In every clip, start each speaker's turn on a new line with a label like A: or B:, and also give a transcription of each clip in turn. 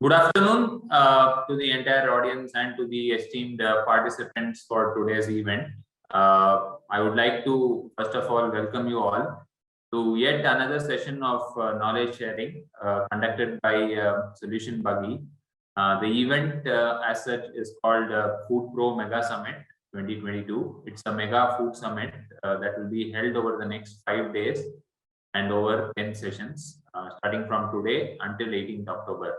A: Good afternoon to the entire audience and to the esteemed participants for today's event. I would like to first of all welcome you all to yet another session of knowledge sharing conducted by SolutionBuggy. The event as such is called Food Pro Mega Summit 2022. It's a mega food summit that will be held over the next 5 days and over 10 sessions starting from today until 18th October.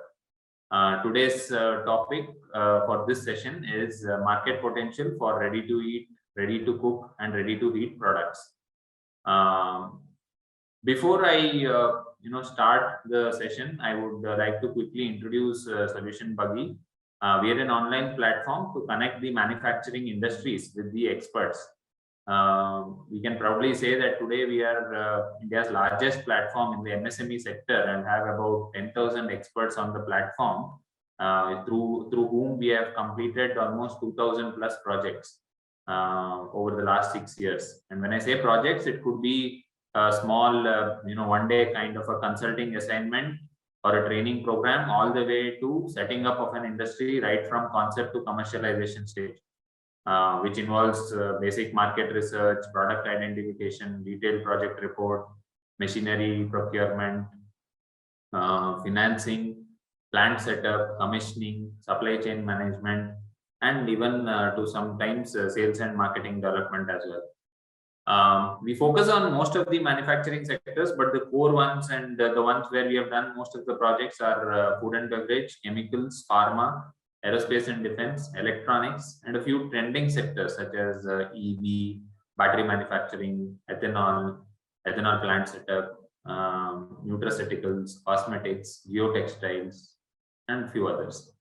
A: Today's topic for this session is market potential for ready to eat, ready to cook, and ready to eat products. Before I start the session, I would like to quickly introduce SolutionBuggy. We are an online platform to connect the manufacturing industries with the experts. We can proudly say that today we are India's largest platform in the MSME sector and have about 10,000 experts on the platform through whom we have completed almost 2,000 plus projects over the last 6 years. And when I say projects, it could be a small, one day kind of a consulting assignment or a training program, all the way to setting up of an industry right from concept to commercialization stage. Which involves basic market research, product identification, detailed project report, machinery procurement, financing, plant setup, commissioning, supply chain management, and even to sometimes sales and marketing development as well. We focus on most of the manufacturing sectors, but the core ones and the ones where we have done most of the projects are food and beverage, chemicals, pharma, aerospace and defense, electronics, and a few trending sectors such as EV, battery manufacturing, ethanol plant setup, nutraceuticals, cosmetics, geotextiles, and a few others.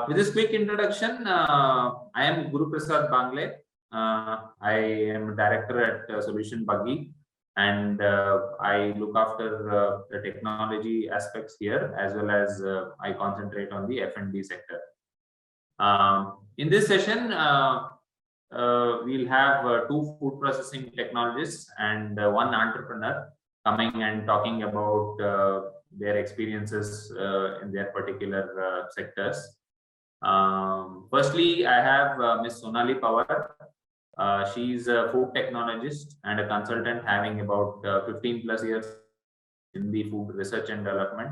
A: With this quick introduction, I am Guru Prasad Bangle. I am a director at SolutionBuggy, and I look after the technology aspects here, as well as I concentrate on the F&B sector. In this session, we'll have 2 food processing technologists and 1 entrepreneur coming and talking about their experiences in their particular sectors. Firstly, I have Ms. Sonali Pawar. She's a food technologist and a consultant having about 15 plus years in the food research and development.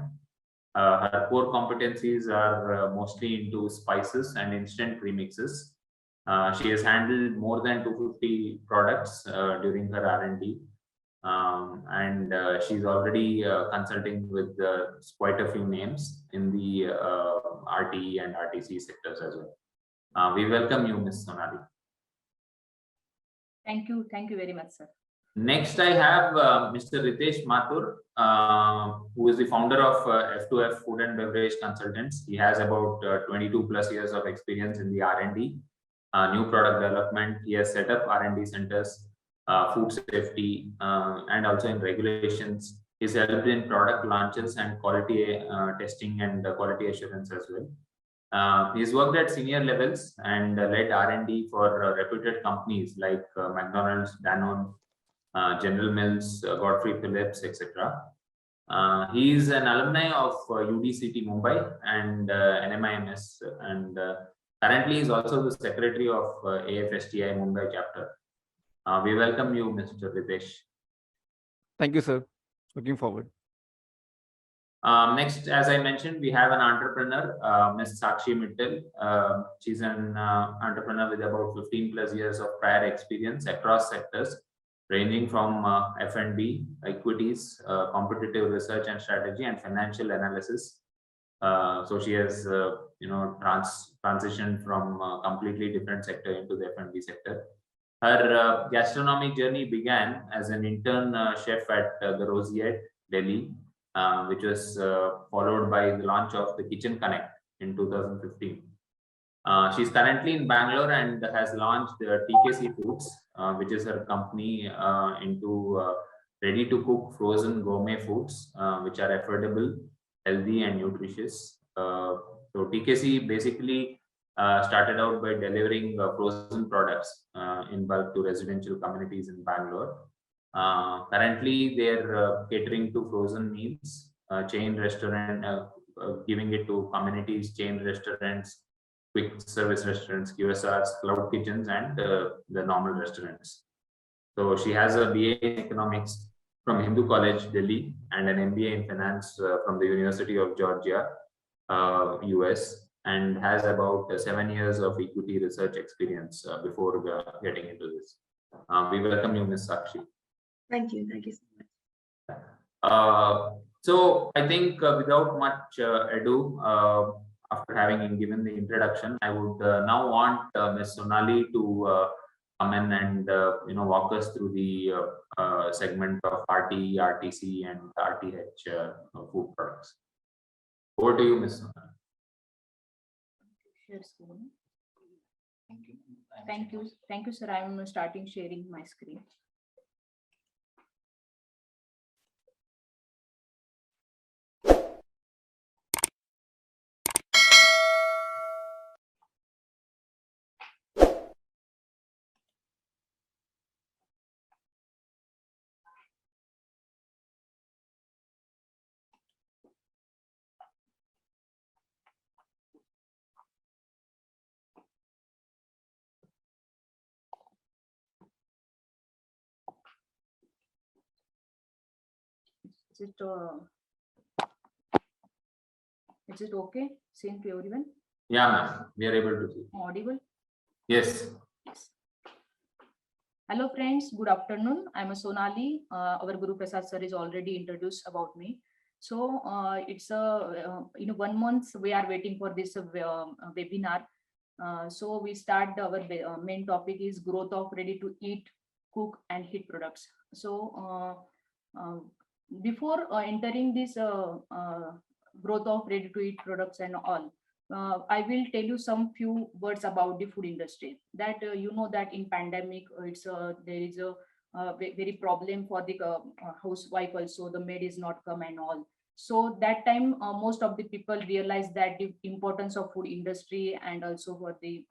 A: Her core competencies are mostly into spices and instant premixes. She has handled more than 250 products during her R&D, and she's already consulting with quite a few names in the RTE and RTC sectors as well. We welcome you, Ms. Sonali.
B: Thank you very much, sir.
A: Next, I have Mr. Ritesh Mathur, who is the founder of F2F Food and Beverage Consultants. He has about 22 plus years of experience in the R&D, new product development. He has set up R&D centers, food safety, and also in regulations. He's helped in product launches and quality testing and quality assurance as well. He's worked at senior levels and led R&D for reputed companies like McDonald's, Danone, General Mills, Godfrey Phillips, etc. He is an alumni of UDCT Mumbai and NMIMS, and currently is also the secretary of AFSTI Mumbai chapter. We welcome you, Mr. Ritesh.
C: Thank you, sir. Looking forward.
A: Next, as I mentioned, we have an entrepreneur, Ms. Sakshi Mittal. She's an entrepreneur with about 15 plus years of prior experience across sectors, ranging from F&B, equities, competitive research and strategy, and financial analysis. So she has, transitioned from a completely different sector into the F&B sector. Her gastronomic journey began as an intern chef at the Roseate, Delhi, which was followed by the launch of the Kitchen Connect in 2015. She's currently in Bangalore and has launched TKC Foods, which is her company into ready-to-cook frozen gourmet foods, which are affordable, healthy, and nutritious. So TKC basically started out by delivering frozen products in bulk to residential communities in Bangalore. Currently, they're catering to frozen meals, chain restaurant, giving it to communities, chain restaurants, quick service restaurants, QSRs, cloud kitchens, and the normal restaurants. So she has a BA in economics from Hindu College, Delhi, and an MBA in finance from the University of Georgia, US, and has about 7 years of equity research experience before getting into this. We welcome you, Ms. Sakshi.
B: Thank you. Thank you so much.
A: So I think without much ado, after having given the introduction, I would now want Ms. Sonali to come in and walk us through the segment of RTE, RTC, and RTH food products. Over to you, Ms. Sonali.
D: Share screen. Thank you, sir. I'm starting sharing my screen. Is it okay? Same to everyone?
A: Yeah, ma'am. We are able to see.
D: Audible?
A: Yes.
D: Yes. Hello, friends. Good afternoon. I'm Sonali. Our Guru Prasad sir is already introduced about me. So it's in 1 month we are waiting for this webinar. So we start our main topic is growth of ready to eat, cook, and heat products. So before entering this growth of ready to eat products and all, I will tell you some few words about the food industry. That you know that in pandemic there is a very problem for the housewife also. The maid is not come and all. So that time most of the people realized that the importance of food industry and also for the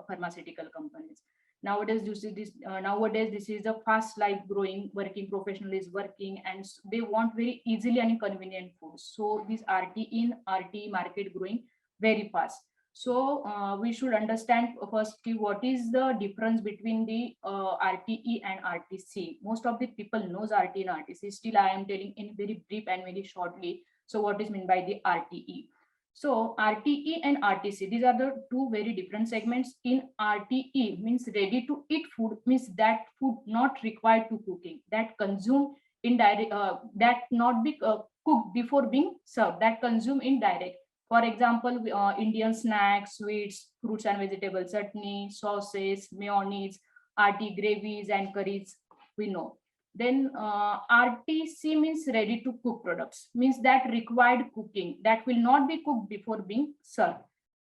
D: pharmaceutical companies. Nowadays you see this. Nowadays this is a fast life growing. Working professional is working and they want very easily and convenient food. So this RTE market growing very fast. So we should understand firstly what is the difference between the RTE and RTC. Most of the people knows RTE and RTC. Still, I am telling in very brief and very shortly. So what is meant by the RTE? So RTE and RTC, these are the two very different segments. In RTE means ready to eat food, means that food not required to cooking, that consume in direct, that not be cooked before being served, that consume in direct. For example, Indian snacks, sweets, fruits and vegetables, chutney, sauces, mayonnaise, RT gravies and curries, we know. Then RTC means ready to cook products, means that required cooking, that will not be cooked before being served.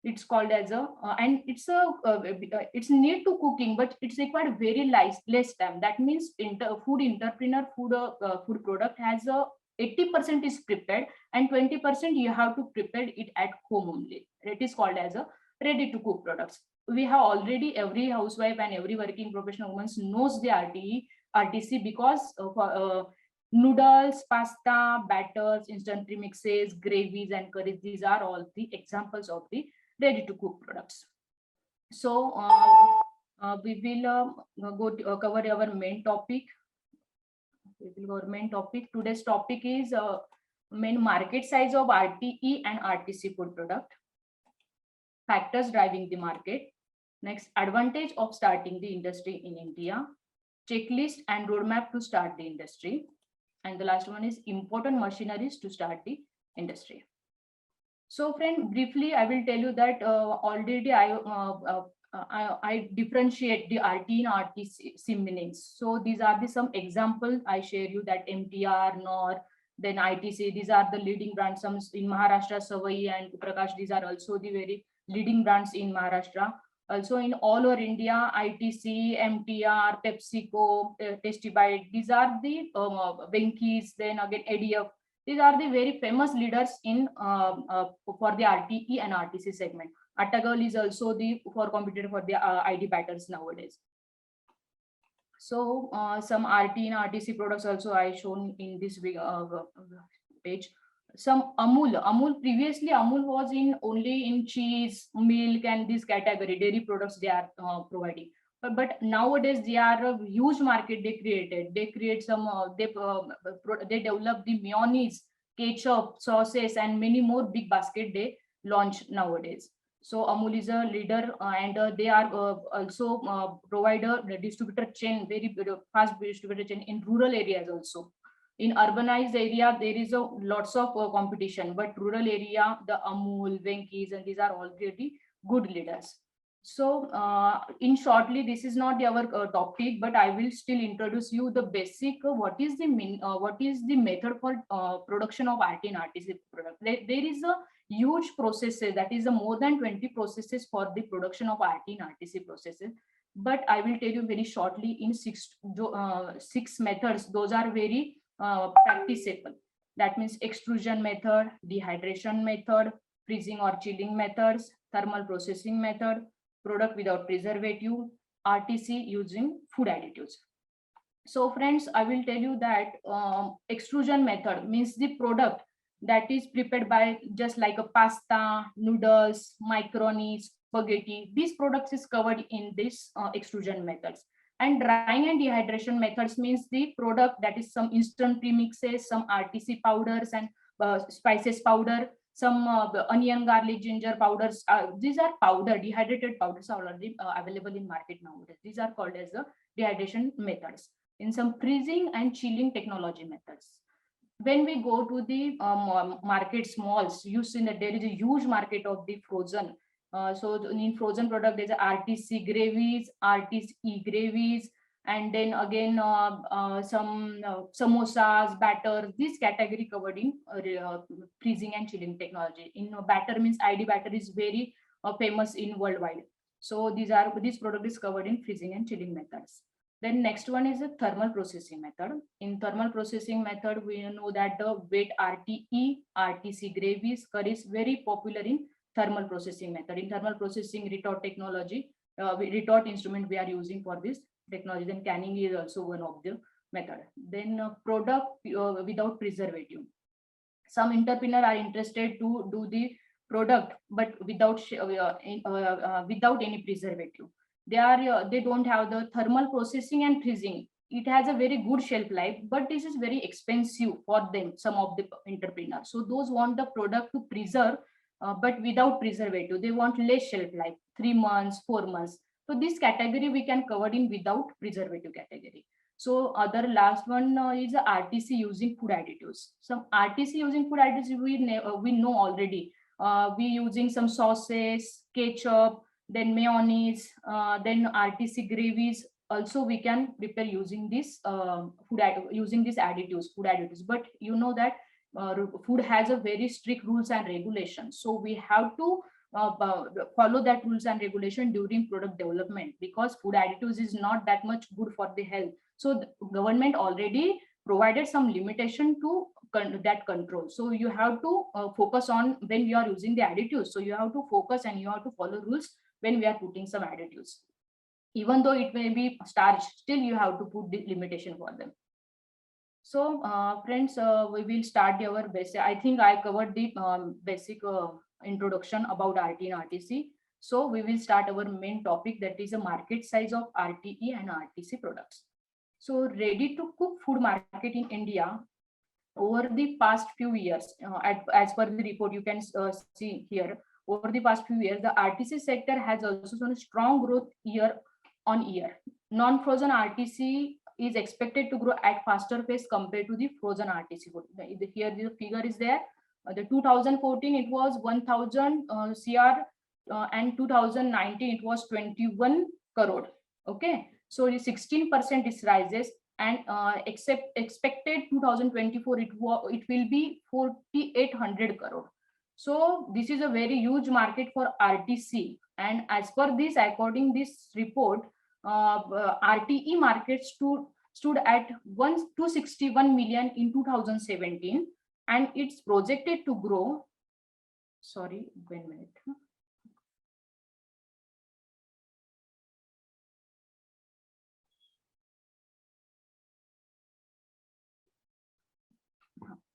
D: It's called as a and it's need to cooking, but it's required very less time. That means food entrepreneur food product has a 80% is prepared and 20% you have to prepare it at home only. It is called as a ready to cook products. We have already, every housewife and every working professional woman knows the RTC because noodles, pasta, batters, instant premixes, gravies and curries, these are all the examples of the ready to cook products. So we will go to, cover our main topic. Today's topic is main market size of RTE and RTC food product, factors driving the market, next advantage of starting the industry in India, checklist and roadmap to start the industry, and the last one is important machineries to start the industry. So friend, briefly I will tell you that already I differentiate the RT and RTC meanings. So these are the some examples I share you, that MTR, NOR, then ITC. These are the leading brands. Some in Maharashtra, Savai and Prakash. These are also the very leading brands in Maharashtra. Also in all over India, ITC, MTR, PepsiCo, Tasty Bite. These are the Venky's. Then again ADF. These are the very famous leaders in for the RTE and RTC segment. Atagal is also the competitor for the ID batters nowadays. So some RT and RTC products also I shown in this page. some Amul previously Amul was in only in cheese, milk, and this category dairy products they are providing. But nowadays they are a huge market they created. They create some they develop the mayonnaise, ketchup, sauces, and many more big basket they launch nowadays. So Amul is a leader, and they are also provider the distributor chain, very fast distributor chain in rural areas also. In urbanized area there is a lots of competition, but rural area the Amul, Venki's, and these are already good leaders. So in shortly, this is not our topic, but I will still introduce you the basic what is the method for production of RT and RTC product. There is a huge processes, that is more than 20 processes for the production of RT and RTC processes, but I will tell you very shortly in six methods. Those are very practicable. That means extrusion method, dehydration method, freezing or chilling methods, thermal processing method, product without preservative, RTC using food additives. So friends, I will tell you that extrusion method means the product that is prepared by just like a pasta, noodles, macaroni, spaghetti. These products is covered in this extrusion methods. And drying and dehydration methods means the product that is some instant premixes, some RTC powders and spices powder, some onion, garlic, ginger powders. These are powder, dehydrated powders are already available in market nowadays. These are called as the dehydration methods. In some freezing and chilling technology methods. When we go to the market malls, you see that there is a huge market of the frozen. So in frozen product, there's a RTC gravies, RTC gravies, and then again some samosas, batter. This category covered in freezing and chilling technology. In batter means ID batter is very famous in worldwide. So this product is covered in freezing and chilling methods. Then next one is a thermal processing method. In thermal processing method, we know that the wet RTE, RTC gravies, curries very popular in thermal processing method. In thermal processing retort technology, retort instrument we are using for this technology. Then canning is also one of the method. Then product without preservative. Some entrepreneur are interested to do the product, but without any preservative. They don't have the thermal processing and freezing. It has a very good shelf life, but this is very expensive for them, some of the entrepreneurs. So those want the product to preserve, but without preservative. They want less shelf life, 3 months, 4 months. So this category we can cover in without preservative category. So other last one is RTC using food additives. Some RTC using food additives we know already. We using some sauces, ketchup, then mayonnaise, then RTC gravies. Also, we can prepare using this food additives. But you know that food has a very strict rules and regulations. So we have to follow that rules and regulation during product development, because food additives is not that much good for the health. So the government already provided some limitation to that control. So you have to focus on when you are using the additives. So you have to focus and you have to follow rules when we are putting some additives. Even though it may be starch, still you have to put the limitation for them. So friends, we will start our basic. I think I covered the basic introduction about RT and RTC. So we will start our main topic, that is a market size of RTE and RTC products. So ready to cook food market in India over the past few years, as per the report you can see here, over the past few years, the RTC sector has also shown a strong growth year on year. Non-frozen RTC is expected to grow at faster pace compared to the frozen RTC food. Here the figure is there. The 2014 it was 1000 CR, and 2019 it was 21 crore. Okay, so the 16% is rises, and expected 2024 it will be 4800 crore. So this is a very huge market for RTC, and as per this, according this report, RTE market stood at 261 million in 2017, and it's projected to grow. Sorry, 1 minute.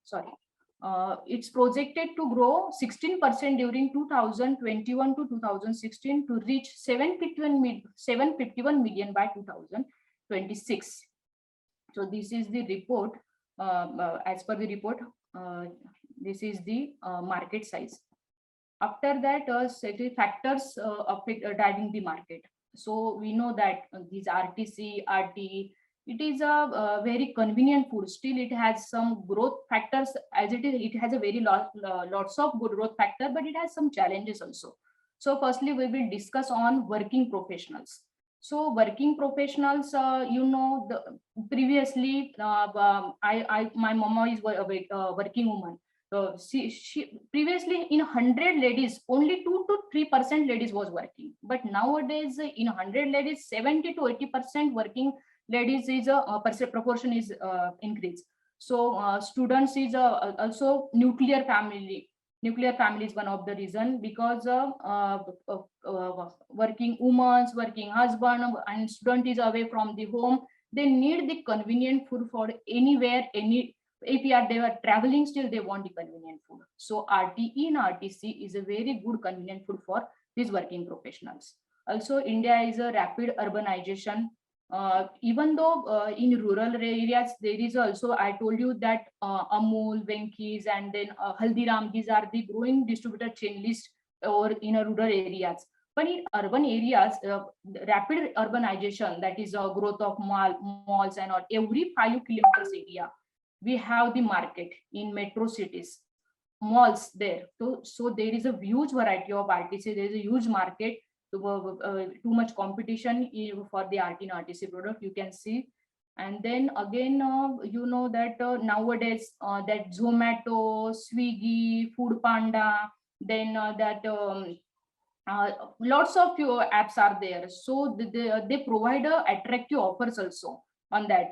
D: Sorry. It's projected to grow 16% during 2021 to 2016 to reach 751 million by 2026. So this is the report. As per the report, this is the market size. After that, certain factors driving the market. So we know that these RTC, RTE, it is a very convenient food. Still, it has some growth factors. As it is, it has a very lots of good growth factor, but it has some challenges also. So firstly, we will discuss on working professionals. So working professionals, previously, my mama is a working woman. She previously in 100 ladies, only 2 to 3% ladies was working. But nowadays, in 100 ladies, 70 to 80% working ladies is a proportion is increased. So students is also nuclear family. Nuclear family is one of the reason, because working women, working husband, and student is away from the home. They need the convenient food for anywhere, any. If they are traveling, still they want the convenient food. So RTE and RTC is a very good convenient food for these working professionals. Also, India is a rapid urbanization. Even though in rural areas there is also, I told you that Amul, Venky's, and then Haldiram, these are the growing distributor chain list or in rural areas. But in urban areas, rapid urbanization, that is growth of malls and all, every 5 kilometers area, we have the market in metro cities, malls there. So there is a huge variety of RTC. There is a huge market. Too much competition for the RT and RTC product, you can see. And then again, you know that nowadays that Zomato, Swiggy, Food Panda, then lots of apps are there. So they provide attractive offers also on that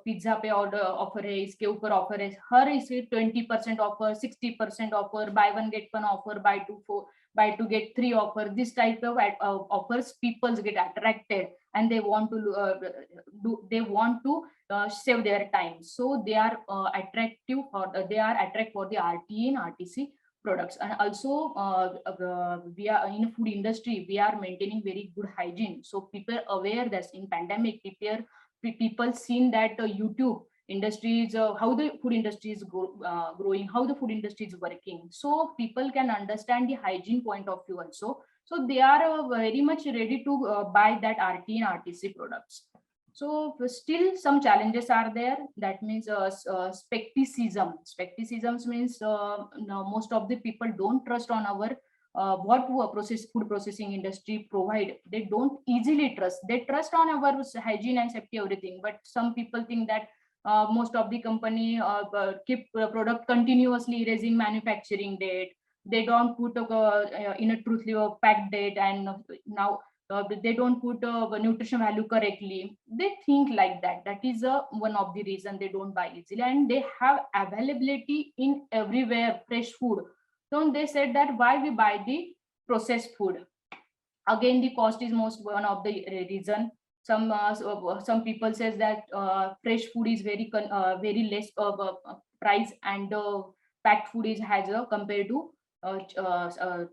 D: pizza पे order offer है, इसके ऊपर offer है, हर इसे 20% offer, 60% offer, buy one get one offer, buy two get three offer. This type of offers, people get attracted and they want to save their time. So they are attractive, or they are attract for the RTE and RTC products. And also we are in food industry, we are maintaining very good hygiene. So people aware that in pandemic, people seen that YouTube industry is how the food industry is growing, how the food industry is working. So people can understand the hygiene point of view also. So they are very much ready to buy that RT and RTC products. So still some challenges are there. That means skepticism. Skepticism means most of the people don't trust on our what food processing industry provide. They don't easily trust. They trust on our hygiene and safety, everything. But some people think that most of the company keep product continuously erasing manufacturing date. They don't put in a truthfully packed date, and now they don't put nutrition value correctly. They think like that. That is one of the reason they don't buy easily. And they have availability in everywhere, fresh food. So they said that why we buy the processed food. Again, the cost is most one of the reason. Some people says that fresh food is very less price, and packed food is has a compared to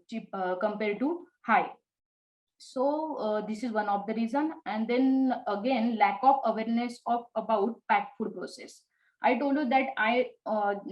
D: cheap compared to high. So this is one of the reason. And then again, lack of awareness about packed food process. I told you that I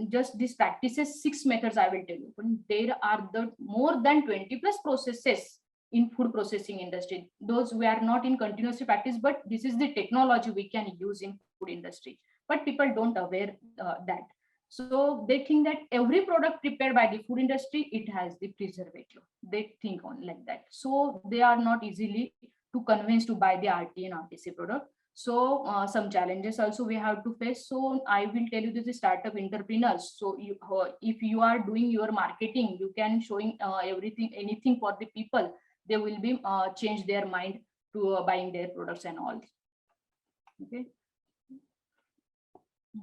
D: just these practices 6 methods I will tell you. But there are the more than 20 plus processes in food processing industry. Those we are not in continuous practice, but this is the technology we can use in food industry. But people don't aware that. So they think that every product prepared by the food industry, it has the preservative. They think on like that. So they are not easily to convince to buy the RT and RTC product. So some challenges also we have to face. So I will tell you this is startup entrepreneurs. So if you are doing your marketing, you can showing anything for the people. They will be change their mind to buying their products and all. Okay.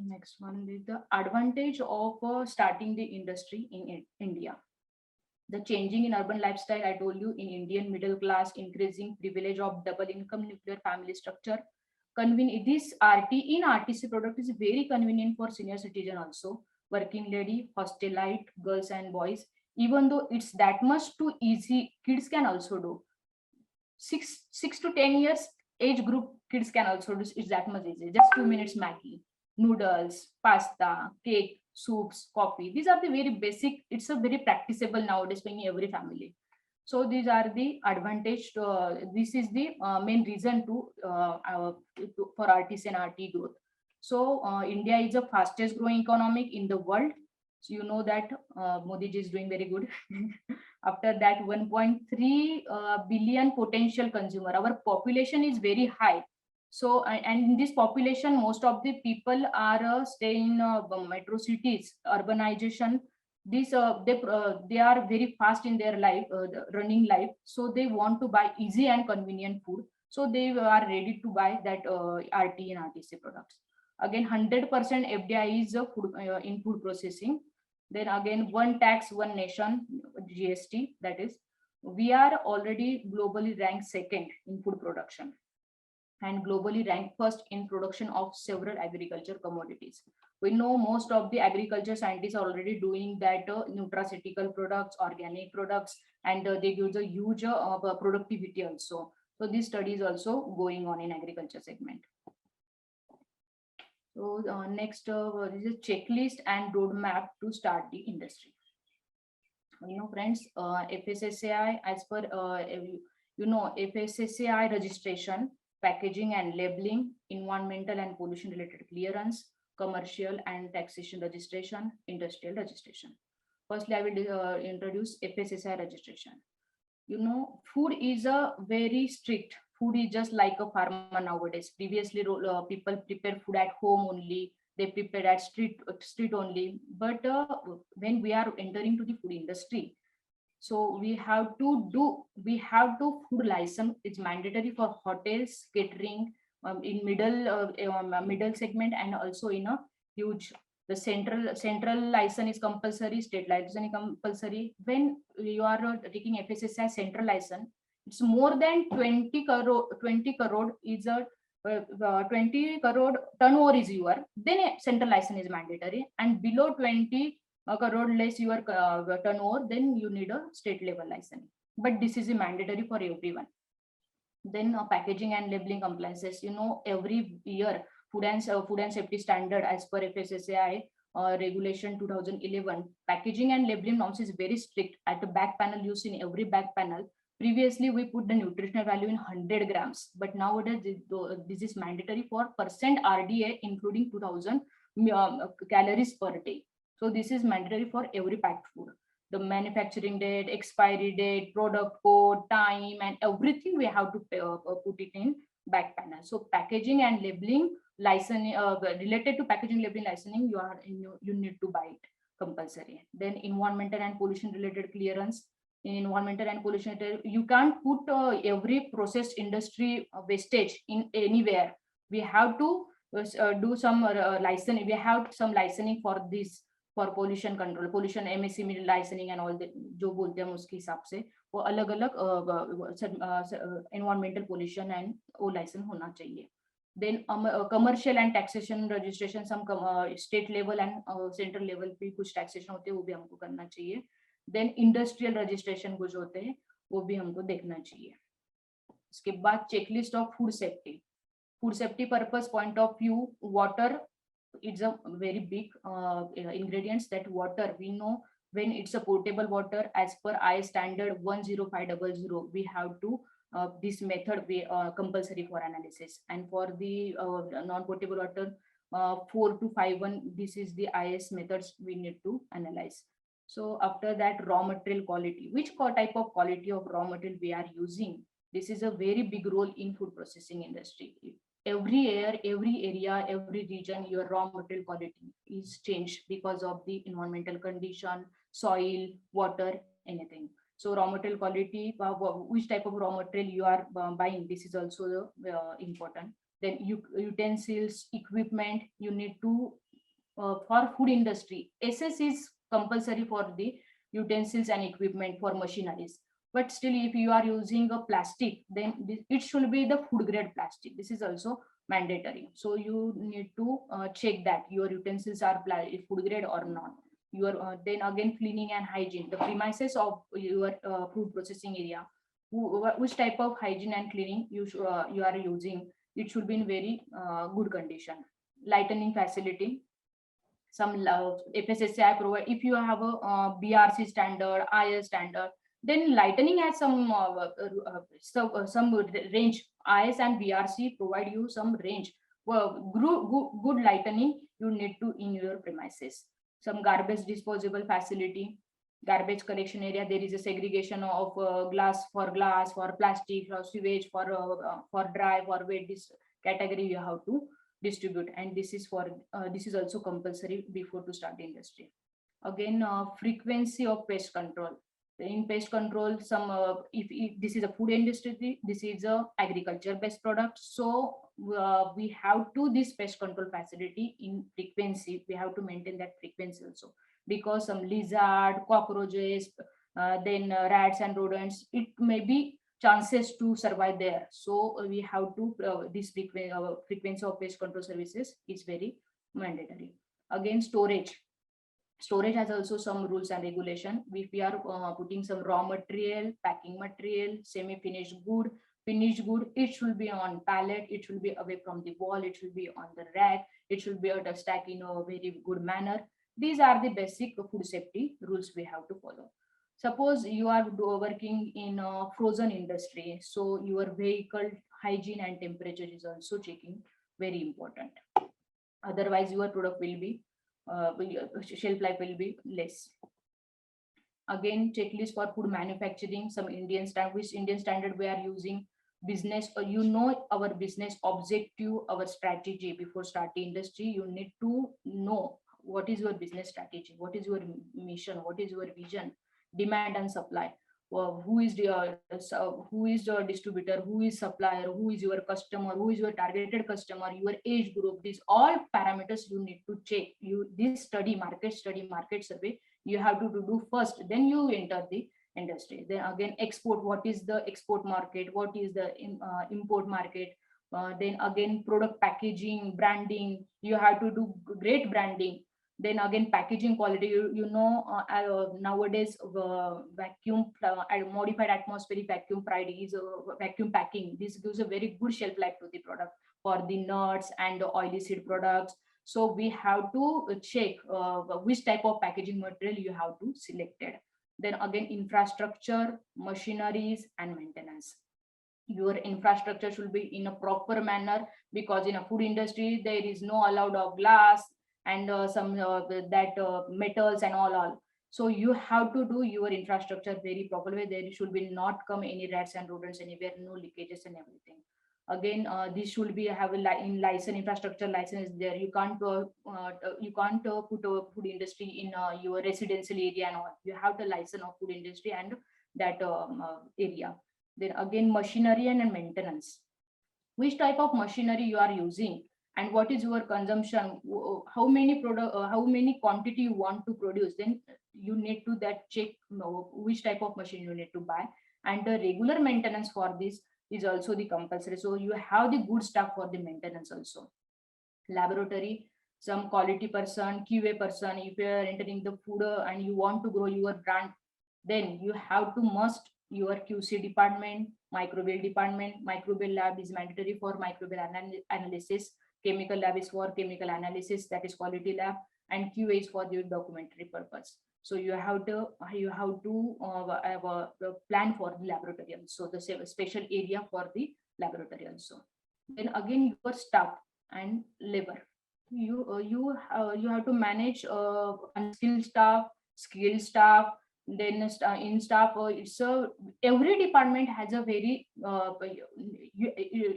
D: Next one is the advantage of starting the industry in India. The changing in urban lifestyle, I told you, in Indian middle class, increasing privilege of double income nuclear family structure. This RT in RTC product is very convenient for senior citizen also. working lady, hostelite, girls and boys. Even though it's that much too easy, kids can also do. 6 to 10 years age group kids can also do. It's that much easy. Just 2 minutes Maggie, noodles, pasta, cake, soups, coffee. These are the very basic. It's a very practicable nowadays in every family. So these are the advantage. This is the main reason for artisan RT growth. So India is the fastest growing economic in the world. So you know that Modi ji is doing very good. After that, 1.3 billion potential consumer. Our population is very high. So and in this population, most of the people are stay in metro cities, urbanization. This they are very fast in their life, running life. So they want to buy easy and convenient food. So they are ready to buy that RT and RTC products. Again, 100% FDI is in food processing. Then again, one tax, one nation, GST. That is, we are already globally ranked second in food production and globally ranked first in production of several agriculture commodities. We know most of the agriculture scientists are already doing that nutraceutical products, organic products, and they give a huge productivity also. So this study is also going on in agriculture segment. So next is a checklist and roadmap to start the industry. Friends, FSSAI, as per FSSAI registration, packaging and labeling, environmental and pollution related clearance, commercial and taxation registration, industrial registration. Firstly, I will introduce FSSAI registration. Food is a very strict. Food is just like a farmer nowadays. Previously, people prepare food at home only. They prepare at street only. But when we are entering to the food industry, so we have to food license. It's mandatory for hotels, catering, in middle segment, and also in a huge. The central license is compulsory, state license is compulsory. When you are taking FSSAI central license, it's more than 20 crore is a 20 crore turnover is your, then a central license is mandatory, and below 20 crore less your turnover, then you need a state level license. But this is a mandatory for everyone. Then packaging and labeling compliances. Every year food and safety standard as per FSSAI regulation 2011, packaging and labeling norms is very strict. At the back panel, used in every back panel, previously we put the nutritional value in 100 grams, but nowadays this is mandatory for percent RDA, including 2000 calories per day. So this is mandatory for every packed food. The manufacturing date, expiry date, product code, time, and everything we have to put it in back panel. So packaging and labeling licensing, related to packaging labeling licensing, you need to buy it compulsory. Then environmental and pollution related clearance. In environmental and pollution, you can't put every processed industry wastage in anywhere. We have to do some licensing. We have some licensing for this, for pollution control, pollution MSC licensing and all that जो बोलते हैं उसके हिसाब से वो अलग-अलग environmental pollution and वो license होना चाहिए. Then commercial and taxation registration, some state level and central level पे कुछ taxation होते हैं वो भी हमको करना चाहिए. Then industrial registration कुछ होते हैं वो भी हमको देखना चाहिए. इसके बाद checklist of food safety. Food safety purpose point of view, water, it's a very big ingredients. That water, we know when it's a potable water as per I standard 10500, we have to this method be compulsory for analysis, and for the non-potable water 4251, this is the IS methods we need to analyze. So after that, raw material quality, which type of quality of raw material we are using, this is a very big role in food processing industry. Every year, every area, every region, your raw material quality is changed because of the environmental condition, soil, water, anything. So raw material quality, which type of raw material you are buying, this is also important. Then utensils, equipment, you need to, for food industry, SS is compulsory for the utensils and equipment for machineries. But still, if you are using a plastic, then it should be the food grade plastic. This is also mandatory. So you need to check that your utensils are food grade or not. Your then again cleaning and hygiene, the premises of your food processing area, which type of hygiene and cleaning you are using, it should be in very good condition. Lightening facility, some FSSAI provide. If you have a BRC standard, IS standard, then lightening has some range. IS and BRC provide you some range. Well, good lightening you need to in your premises. Some garbage disposable facility, garbage collection area. There is a segregation of glass, for plastic, for sewage, for dry, for wet. This category you have to distribute, and this is also compulsory before to start the industry. Again, frequency of pest control. In pest control, some if this is a food industry, this is a agriculture based product, so we have to this pest control facility in frequency. We have to maintain that frequency also, because some lizard, cockroaches, then rats and rodents, it may be chances to survive there. So we have to this frequency of pest control services is very mandatory. Again, storage has also some rules and regulation. If we are putting some raw material, packing material, semi-finished good, finished good, it should be on pallet, it should be away from the wall, it should be on the rack, it should be at a stack in a very good manner. These are the basic food safety rules we have to follow. Suppose you are working in a frozen industry, so your vehicle hygiene and temperature is also checking, very important. Otherwise your product will be shelf life will be less. Again, checklist for food manufacturing, some Indian standard, which Indian standard we are using. Business, our business objective, our strategy. Before starting industry, you need to know what is your business strategy, what is your mission, what is your vision, demand and supply. Who is the distributor, who is supplier, who is your customer, who is your targeted customer, your age group. These all parameters you need to check. This market survey you have to do first, then you enter the industry. Then again, export, what is the export market, what is the import market. Then again, product packaging, branding, you have to do great branding. Then again, packaging quality, nowadays vacuum modified atmospheric vacuum fried is vacuum packing. This gives a very good shelf life to the product for the nuts and oily seed products. So we have to check which type of packaging material you have to selected. Then again, infrastructure, machineries and maintenance. Your infrastructure should be in a proper manner, because in a food industry there is no allowed of glass and some metals and all. So you have to do your infrastructure very proper way. There should be not come any rats and rodents anywhere, no leakages and everything. Again, this should be have in license, infrastructure license there. You can't put a food industry in your residential area and all. You have the license of food industry and that area. Then again, machinery and maintenance. Which type of machinery you are using, and what is your consumption, how many quantity you want to produce. Then you need to check which type of machine you need to buy, and the regular maintenance for this is also the compulsory. So you have the good staff for the maintenance also. Laboratory, some quality person, QA person. If you are entering the food and you want to grow your brand, then you have to must your QC department, microbial department. Microbial lab is mandatory for microbial analysis. Chemical lab is for chemical analysis, that is quality lab, and QA is for your documentary purpose. So you have to have a plan for the laboratory also, the special area for the laboratory also. Then again, your staff and labor. You have to manage unskilled staff, skilled staff. Then in staff, it's every department has a very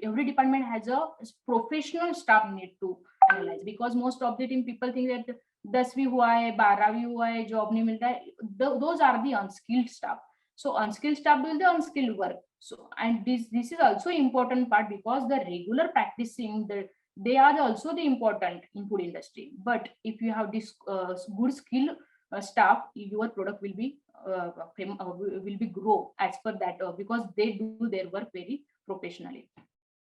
D: every department has a professional staff need to analyze, because most of the time people think that 10वीं हुआ है 12वीं हुआ है job नहीं मिलता है. Those are the unskilled staff. So unskilled staff will the unskilled work. So and this is also important part, because the regular practicing they are also the important in food industry. But if you have this good skill staff, your product will be grow as per that, because they do their work very professionally.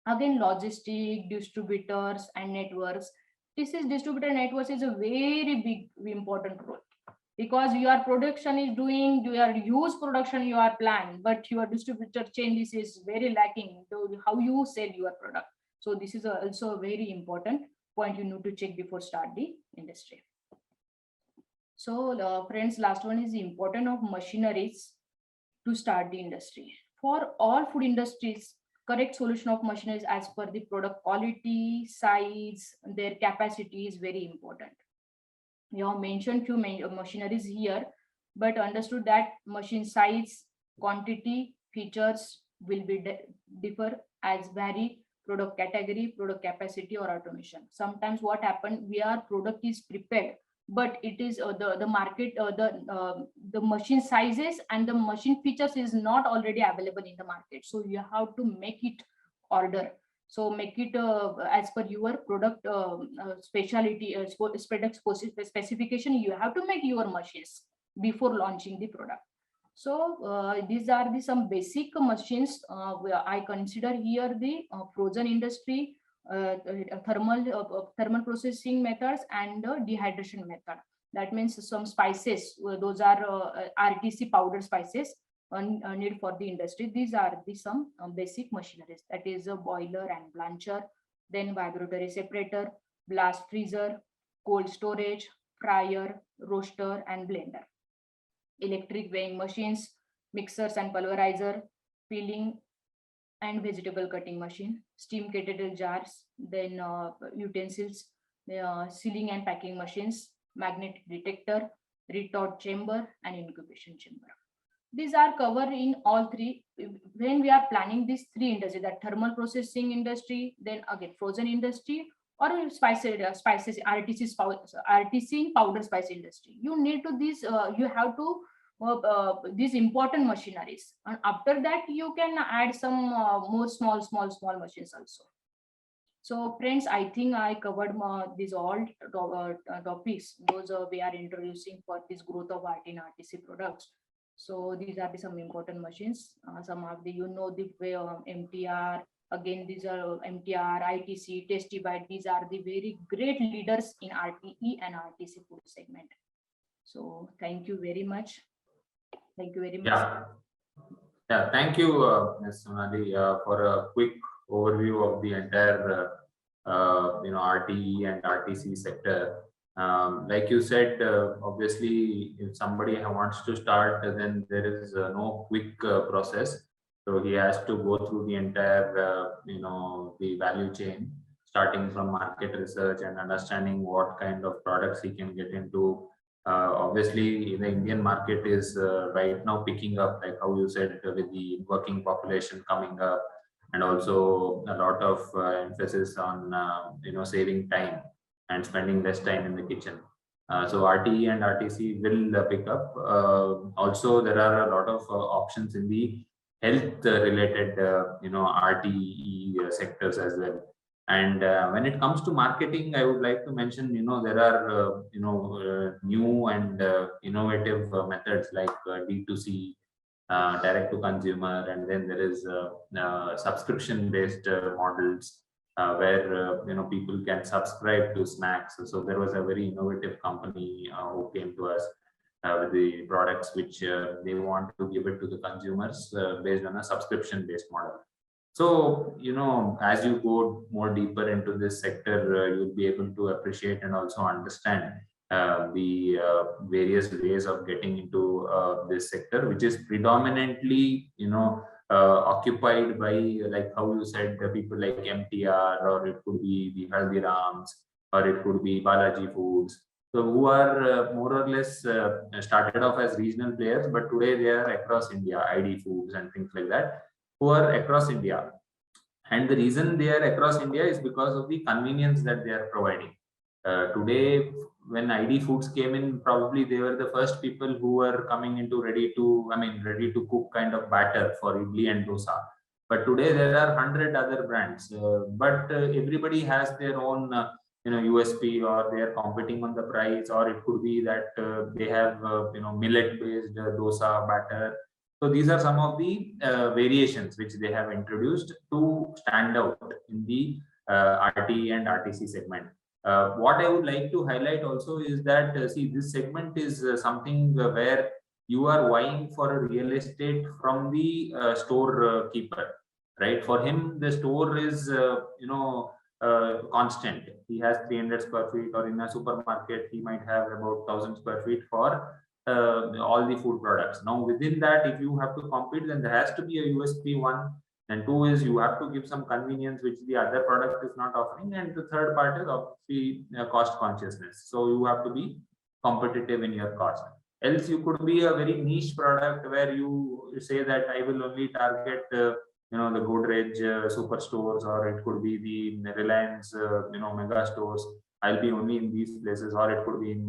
D: Again, logistic, distributors and networks. This is distributor networks is a very big important role, because your production is doing your use production you are planning, but your distributor chain this is very lacking to how you sell your product. So this is also a very important point you need to check before start the industry. So friends, last one is the importance of machineries to start the industry. For all food industries, correct solution of machineries as per the product quality, size, their capacity is very important. You have mentioned few machineries here, but understood that machine size, quantity, features will be differ as vary product category, product capacity or automation. Sometimes what happen, we are product is prepared, but it is the market the machine sizes and the machine features is not already available in the market. So you have to make it order. So make it as per your product speciality, product specification. You have to make your machines before launching the product. So these are the some basic machines where I consider here the frozen industry, thermal processing methods and dehydration method. That means some spices, those are RTC powder spices need for the industry. These are the some basic machineries, that is a boiler and blancher, then vibratory separator, blast freezer, cold storage, fryer, roaster and blender, electric weighing machines, mixers and pulverizer, peeling and vegetable cutting machine, steam kettle jars, then utensils, sealing and packing machines, magnetic detector, retort chamber and incubation chamber. These are covered in all three. When we are planning these three industries, that thermal processing industry, then again frozen industry or spices RTC powder spice industry, you need to this you have to these important machineries, and after that you can add some more small machines also. So friends, I think I covered these all topics those we are introducing for this growth of RT and RTC products. So these are some important machines. Some of the the MTR. Again, these are MTR, ITC, Tasty Bite. These are the very great leaders in RTE and RTC food segment. So thank you very much. Thank you very much.
A: Yeah. Thank you, Ms. Sonali, for a quick overview of the entire, RTE and RTC sector. Like you said, obviously, if somebody wants to start, then there is no quick process. So he has to go through the entire, the value chain, starting from market research and understanding what kind of products he can get into. Obviously, the Indian market is right now picking up, like how you said, with the working population coming up, and also a lot of emphasis on saving time and spending less time in the kitchen. So RTE and RTC will pick up. Also, there are a lot of options in the health related, RTE sectors as well. And when it comes to marketing, I would like to mention, there are, new and innovative methods like D2C, direct to consumer, and then there is subscription based models where people can subscribe to snacks. So there was a very innovative company who came to us with the products which they want to give it to the consumers based on a subscription based model. So, as you go more deeper into this sector, you'll be able to appreciate and also understand the various ways of getting into this sector, which is predominantly, occupied by, like how you said, the people like MTR, or it could be the Haldirams, or it could be Balaji Foods. So who are more or less started off as regional players, but today they are across India, ID Foods and things like that, who are across India. And the reason they are across India is because of the convenience that they are providing. Today, when ID Foods came in, probably they were the first people who were coming into ready to cook kind of batter for idli and dosa. But today there are 100 other brands, but everybody has their own USP, or they are competing on the price, or it could be that they have millet based dosa batter, So these are some of the variations which they have introduced to stand out in the RTE and RTC segment. What I would like to highlight also is that see, this segment is something where you are vying for a real estate from the store keeper, right? For him, the store is constant. He has 300 square feet, or in a supermarket, he might have about 1,000 square feet for all the food products. Now, within that, if you have to compete, then there has to be a USP one. And two is you have to give some convenience which the other product is not offering. And the third part is obviously cost consciousness. So you have to be competitive in your cost. Else you could be a very niche product where you say that I will only target the Godrej superstores, or it could be the Reliance mega stores. I'll be only in these places, or it could be in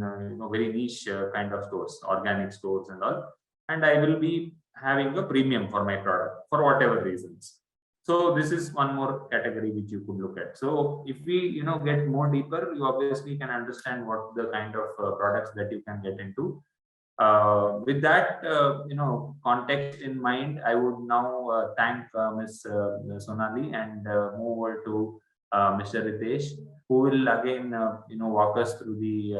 A: very niche kind of stores, organic stores and all, and I will be having a premium for my product for whatever reasons. So this is one more category which you could look at. So if we get more deeper, you obviously can understand what the kind of products that you can get into. With that context in mind, I would now thank Ms. Sonali and move over to Mr. Ritesh, who will again walk us through the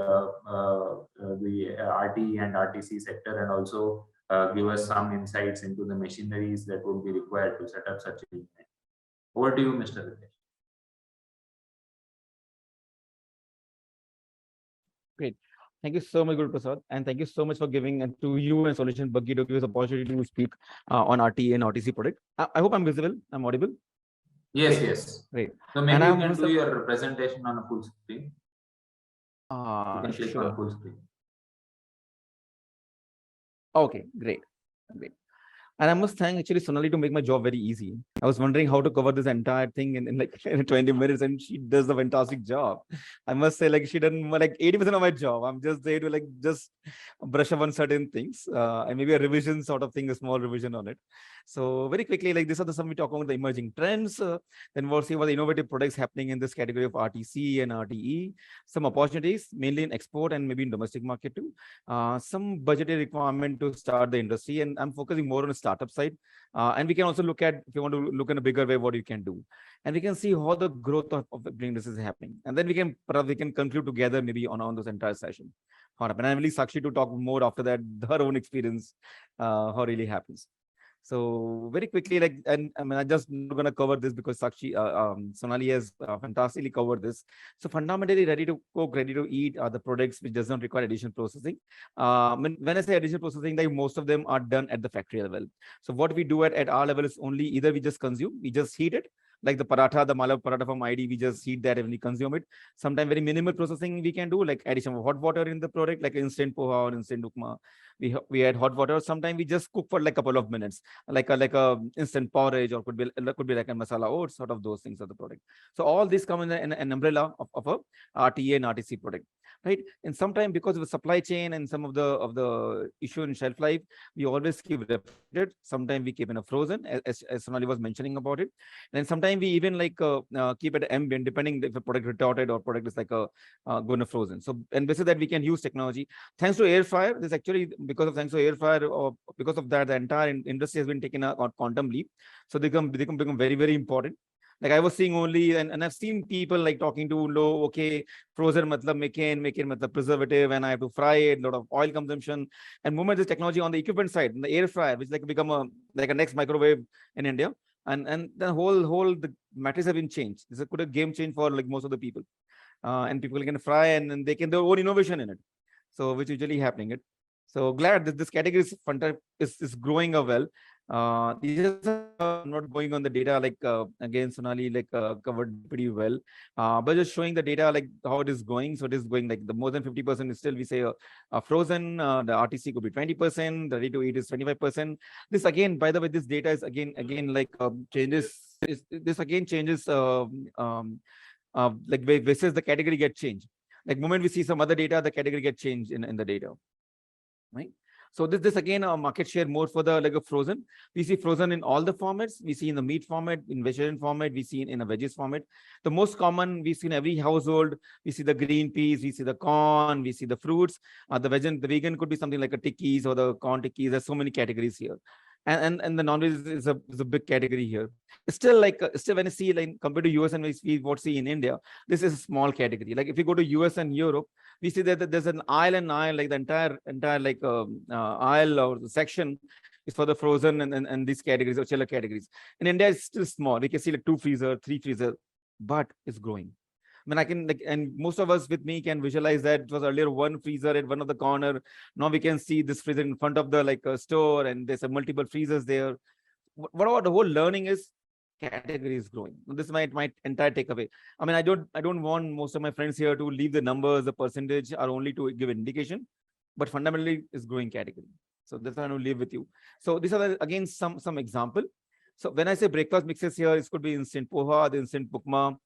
A: RTE and RTC sector, and also give us some insights into the machineries that would be required to set up such a unit. Over to you, Mr. Ritesh.
C: Great. Thank you so much, Guru Prasad, and thank you so much for giving to you and SolutionBuggy to give us the opportunity to speak on RTE and RTC product. I hope I'm visible. I'm audible.
A: Yes,
C: Great.
A: yes.
C: Great.
A: So maybe you can do your presentation on a full screen. You can click on full screen.
C: Okay, great. Great. And I must thank actually Sonali to make my job very easy. I was wondering how to cover this entire thing in like 20 minutes, and she does a fantastic job. I must say, like, she done like 80% of my job. I'm just there to like just brush up on certain things and maybe a revision sort of thing, a small revision on it. So very quickly, like, this are the some we talk about the emerging trends. Then we'll see what the innovative products happening in this category of RTC and RTE. Some opportunities, mainly in export and maybe in domestic market too. Some budgetary requirement to start the industry, and I'm focusing more on the startup side. And we can also look at, if you want to look in a bigger way, what you can do. And we can see how the growth of this is happening. And then we can conclude together maybe on this entire session. And I'm really Sakshi to talk more after that, her own experience, how really happens. So very quickly, like, and I mean, I'm just not going to cover this because Sakshi, Sonali has fantastically covered this. So fundamentally, ready to cook, ready to eat are the products which does not require additional processing. When I say additional processing, like, most of them are done at the factory level. So what we do at our level is only either we just consume, we just heat it, like the paratha, the malav paratha from ID, we just heat that and we consume it. Sometimes very minimal processing we can do, like addition of hot water in the product, like instant poha or instant upma. We add hot water. Sometimes we just cook for like a couple of minutes, like a instant porridge, or could be like a masala oats, sort of those things of the product. So all this come in an umbrella of a RTA and RTC product, right? And sometimes because of the supply chain and some of the issue in shelf life, we always keep refrigerated. Sometimes we keep in a frozen, as Sonali was mentioning about it. And sometimes we even like keep it ambient, depending if a product retorted or product is like going frozen. So, and this is that we can use technology. Thanks to air fryer, this actually, thanks to air fryer, or because of that, the entire industry has been taken a quantum leap. So they become very, very important. Like I was seeing only, and I've seen people like talking to low, okay, frozen matlab make matlab preservative, and I have to fry it, a lot of oil consumption. And moment this technology on the equipment side, the air fryer, which like become a next microwave in India. And the whole the matrix have been changed. This is a game change for like most of the people. And people can fry and they can do their own innovation in it. So which usually happening it. So glad that this category is growing well. These are not going on the data, like again Sonali like covered pretty well, but just showing the data like how it is going. So it is going like the more than 50% is still, we say frozen, the RTC could be 20%, the ready to eat is 25%. This again, by the way, this data is again like changes. This again changes like basis the category get changed. Like moment we see some other data, the category get changed in the data, right? So this again market share more for the like a frozen. We see frozen in all the formats. We see in the meat format, in vegetarian format, we see in a veggies format. The most common we see in every household. We see the green peas, we see the corn, we see the fruits. The vegan could be something like a tikkis or the corn tikkis. There's so many categories here. and the non-veg is a big category here. Still, like still when I see, like compared to US and we see what see in India, this is a small category. Like if you go to US and Europe, we see that there's an aisle and aisle, like the entire like aisle or the section is for the frozen and these categories or chiller categories. In India, it's still small. We can see like 2 freezer, 3 freezer, but it's growing. I mean, I can like, and most of us with me can visualize that it was earlier 1 freezer at one of the corner. Now we can see this freezer in front of the like store, and there's a multiple freezers there. What about the whole learning is category is growing. This is my entire takeaway. I mean, I don't want most of my friends here to leave the numbers, the percentage are only to give indication, but fundamentally is growing category. So that's why I want to leave with you. So these are again some example. So when I say breakfast mixes here, it could be instant poha, the instant bukma.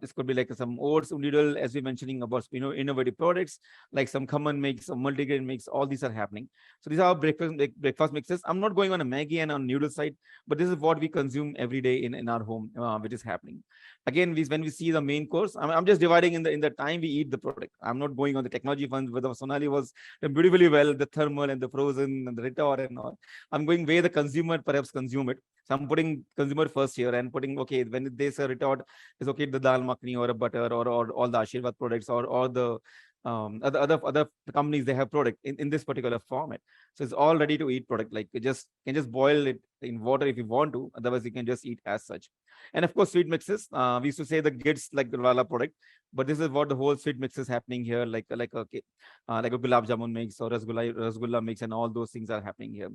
C: This could be like some oats noodle, as we're mentioning about innovative products like some common mix, some multigrain mix. All these are happening. So these are breakfast mixes. I'm not going on a Maggie and on noodle side, but this is what we consume every day in our home, which is happening. Again, when we see the main course, I'm just dividing in the time we eat the product. I'm not going on the technology funds, whether Sonali was done beautifully well, the thermal and the frozen and the retort and all. I'm going where the consumer perhaps consume it. So I'm putting consumer first here and putting, okay, when they say retort, is okay, the dal makhani or a butter or all the Ashirwad products or the other companies, they have product in this particular format. So it's all ready to eat product. Like you can just boil it in water if you want to. Otherwise, you can just eat as such. And of course, sweet mixes. We used to say the gits like the Wala product, but this is what the whole sweet mix is happening here, like a gulab jamun mix or rasgulla mix, and all those things are happening here.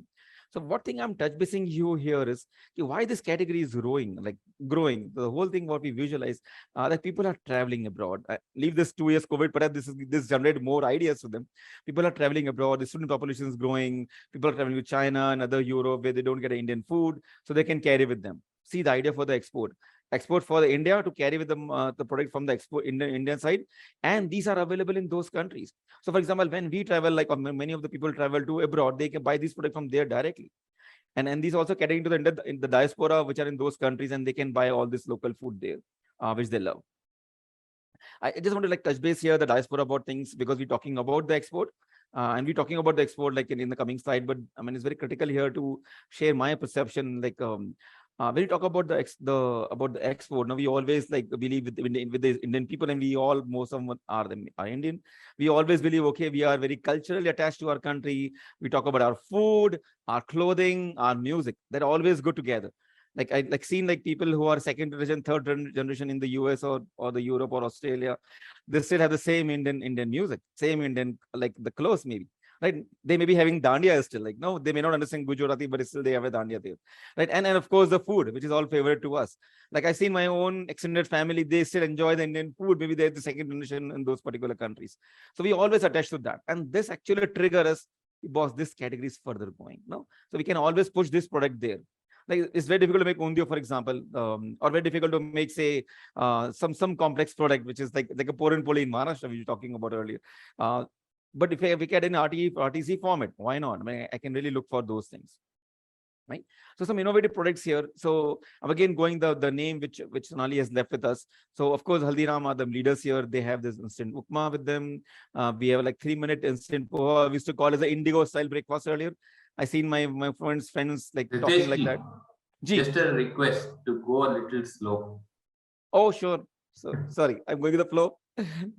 C: So what thing I'm touch basing you here is why this category is growing. The whole thing what we visualize that people are traveling abroad. Leave this 2 years COVID, perhaps this generate more ideas to them. People are traveling abroad. The student population is growing. People are traveling to China and other Europe where they don't get Indian food, so they can carry with them. See the idea for the export for the India to carry with them the product from the Indian side, and these are available in those countries. So for example, when we travel, like many of the people travel to abroad, they can buy this product from there directly. And these also catering to the diaspora which are in those countries, and they can buy all this local food there, which they love. I just want to like touch base here the diaspora about things, because we're talking about the export. And we're talking about the export like in the coming slide, but I mean it's very critical here to share my perception. Like when you talk about the export, now we always like believe with the Indian people, and we all, most of them are Indian. We always believe, okay, we are very culturally attached to our country. We talk about our food, our clothing, our music. They're always go together. Like I like seen like people who are second generation, third generation in the US or the Europe or Australia, they still have the same Indian music, same Indian like the clothes maybe. Right, they may be having dandiya still, like no, they may not understand Gujarati, but still they have a dandiya there, right? And of course the food, which is all favorite to us. Like I see my own extended family, they still enjoy the Indian food. Maybe they're the second generation in those particular countries, so we always attach to that, and this actually trigger us, boss. This category is further going, no, so we can always push this product there. Like it's very difficult to make undio, for example, or very difficult to make, say, some complex product, which is like a Puran Poli in Maharashtra, which you were talking about earlier. But if we get in RTC format, why not? I mean, I can really look for those things, right? So some innovative products here. So I'm again going the name which Sonali has left with us. So of course, Haldiram are the leaders here. They have this instant upma with them. We have like 3-minute instant poha. We used to call it the Indigo style breakfast earlier. I seen my friends like talking like that.
A: Just a request to go a little slow.
C: Oh, sure. So sorry, I'm going with the flow.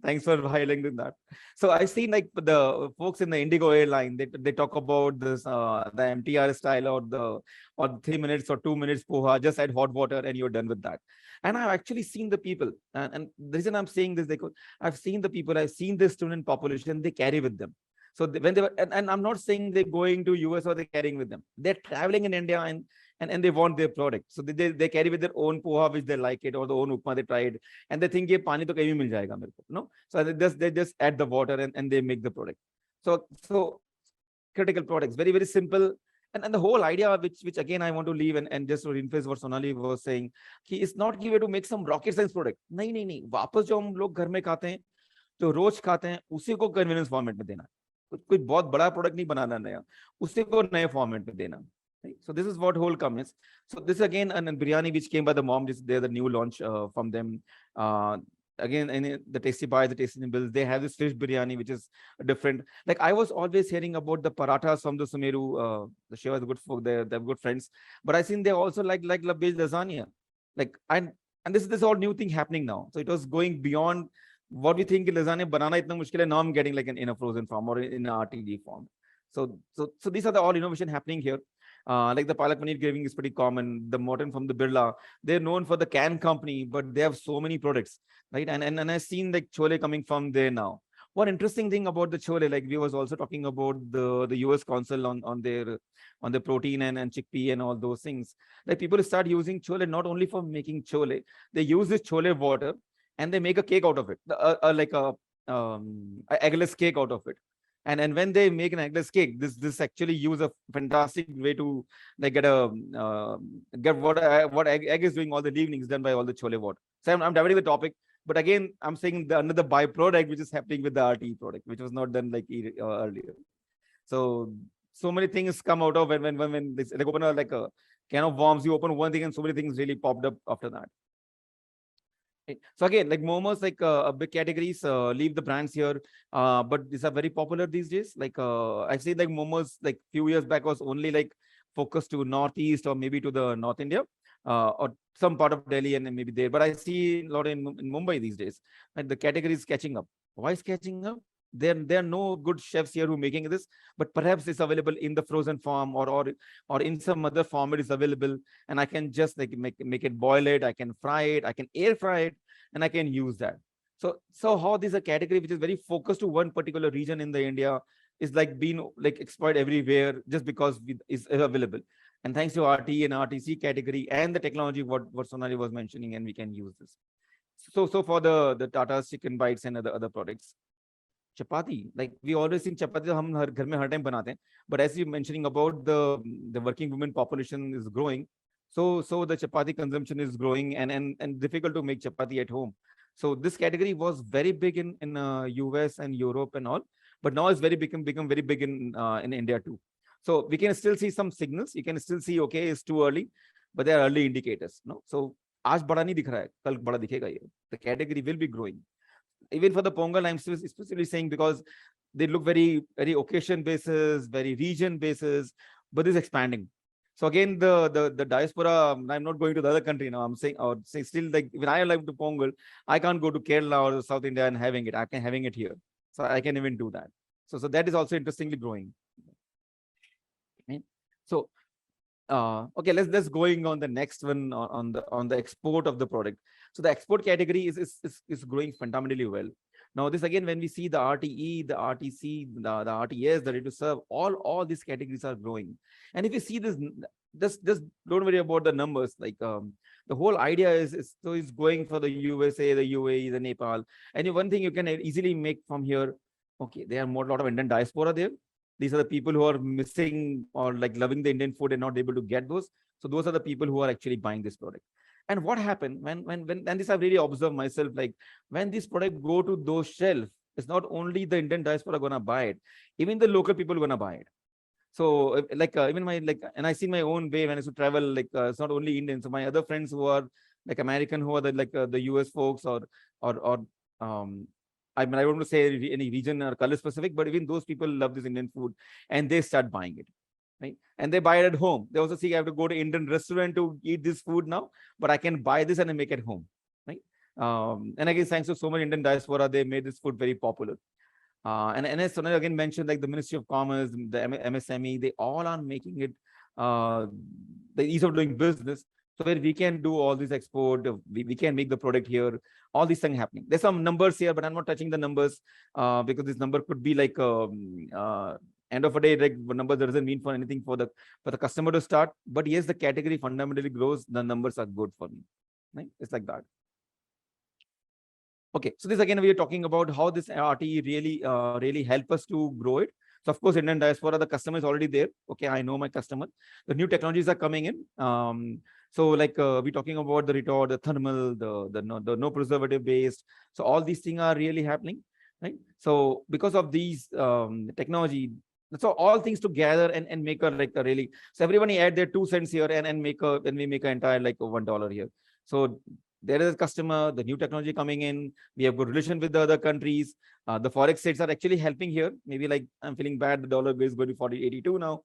C: Thanks for highlighting that. So I seen like the folks in the Indigo airline, they talk about this the MTR style or 3 minutes or 2 minutes poha, just add hot water and you're done with that. And I've actually seen the people, and the reason I'm saying this, I've seen the people, I've seen the student population, they carry with them. So when they were, and I'm not saying they're going to US or they're carrying with them. They're traveling in India and they want their product. So they carry with their own poha, which they like it, or the own upma they tried, and they think ye pani to kahin bhi mil jayega mere ko, no? So they just add the water and they make the product. So critical products, very, very simple. And the whole idea, which again I want to leave and just to reinforce what Sonali was saying, he is not given to make some rocket science product. नहीं. वापस जो हम लोग घर में खाते हैं, तो रोज खाते हैं, उसी को कन्वीनियंस फॉर्मेट में देना. कोई बहुत बड़ा प्रोडक्ट नहीं बनाना नया, उसी को नए फॉर्मेट में देना. Right? So this is what whole come is. So this again, and biryani which came by the mom, they're the new launch from them. again, and the Tasty Buy, the Tasty Nibbles, they have this fish biryani, which is different. Like I was always hearing about the parathas from the Sumeru, the Shiva is good folk, they're good friends. But I think they also like veg lasagna. Like, and this all new thing happening now. So it was going beyond what we think lasagna banana itna mushkil hai. Now I'm getting like in a frozen form or in an RTD form. So these are the all innovation happening here. Like the palak paneer graving is pretty common. The Morton from the Birla, they're known for the can company, but they have so many products, right? And I've seen like chole coming from there now. One interesting thing about the chole, like we was also talking about the US Council on the protein and chickpea and all those things. Like people start using chole not only for making chole, they use this chole water and they make a cake out of it, like a eggless cake out of it. And when they make an eggless cake, this actually use a fantastic way to like get what egg is doing all the evenings done by all the chole water. So I'm diverting the topic, but again I'm saying the another byproduct which is happening with the RTE product, which was not done like earlier. So many things come out of when this, like open like a can of worms, you open one thing and so many things really popped up after that. So again, like momos, like a big categories, leave the brands here, but these are very popular these days. Like I've seen like momos like few years back was only like focused to Northeast or maybe to the North India, or some part of Delhi and maybe there. But I see a lot in Mumbai these days. And the category is catching up. Why is catching up? There are no good chefs here who making this, but perhaps it's available in the frozen form or in some other form it is available, and I can just like make it, boil it, I can fry it, I can air fry it, and I can use that. So how this is a category which is very focused to one particular region in the India is like being like exploited everywhere just because is available. And thanks to RT and RTC category and the technology what Sonali was mentioning, and we can use this. So for the Tata chicken bites and other products. Chapati, like we always think chapati hum har ghar mein har time banate hain, but as you mentioning about the working women population is growing, so the chapati consumption is growing and difficult to make chapati at home. So this category was very big in US and Europe and all, but now it's become very big in India too. So we can still see some signals. You can still see, okay, it's too early, but they are early indicators. No, so आज बड़ा नहीं दिख रहा है, कल बड़ा दिखेगा ये. The category will be growing. Even for the Pongal, I'm specifically saying because they look very occasion basis, very region basis, but it's expanding. So again, the diaspora, I'm not going to the other country now. I'm saying, or say still like when I like to Pongal, I can't go to Kerala or South India and having it. I can having it here. So I can even do that. So that is also interestingly growing. Okay. So okay, let's going on the next one on the export of the product. So the export category is growing fundamentally well. Now this again, when we see the RTE, the RTC, the RTS, the ready to serve, all these categories are growing. And if you see this, just don't worry about the numbers. Like the whole idea is going for the USA, the UAE, the Nepal. And one thing you can easily make from here, okay, there are a lot of Indian diaspora there. These are the people who are missing or like loving the Indian food and not able to get those. So those are the people who are actually buying this product. And what happened when and this I've really observed myself, like when this product go to those shelves, it's not only the Indian diaspora gonna buy it, even the local people gonna buy it. So like even my and I see my own way when I used to travel, like it's not only Indians. So my other friends who are like American, who are the US folks or I mean, I don't want to say any region or color specific, but even those people love this Indian food and they start buying it, right? And they buy it at home. They also see I have to go to Indian restaurant to eat this food now, but I can buy this and I make it home, right? And again, thanks to so many Indian diaspora, they made this food very popular. And as Sonali again mentioned, like the Ministry of Commerce, the MSME, they all are making it the ease of doing business. So where we can do all this export, we can make the product here, all these things happening. There's some numbers here, but I'm not touching the numbers because this number could be like end of a day, like number that doesn't mean for anything for the customer to start. But yes, the category fundamentally grows. The numbers are good for me. Right? It's like that. Okay, so this again we are talking about how this RTE really help us to grow it. So of course, Indian diaspora, the customer is already there. Okay, I know my customer. The new technologies are coming in. So like we're talking about the retort, the thermal, the no preservative based. So all these things are really happening, right? So because of these technology, so all things together and make a really. So everybody add their 2 cents here and we make an entire like $1 here. So there is a customer, the new technology coming in, we have good relation with the other countries. The forex rates are actually helping here. Maybe like I'm feeling bad, the dollar is going to 40.82 now,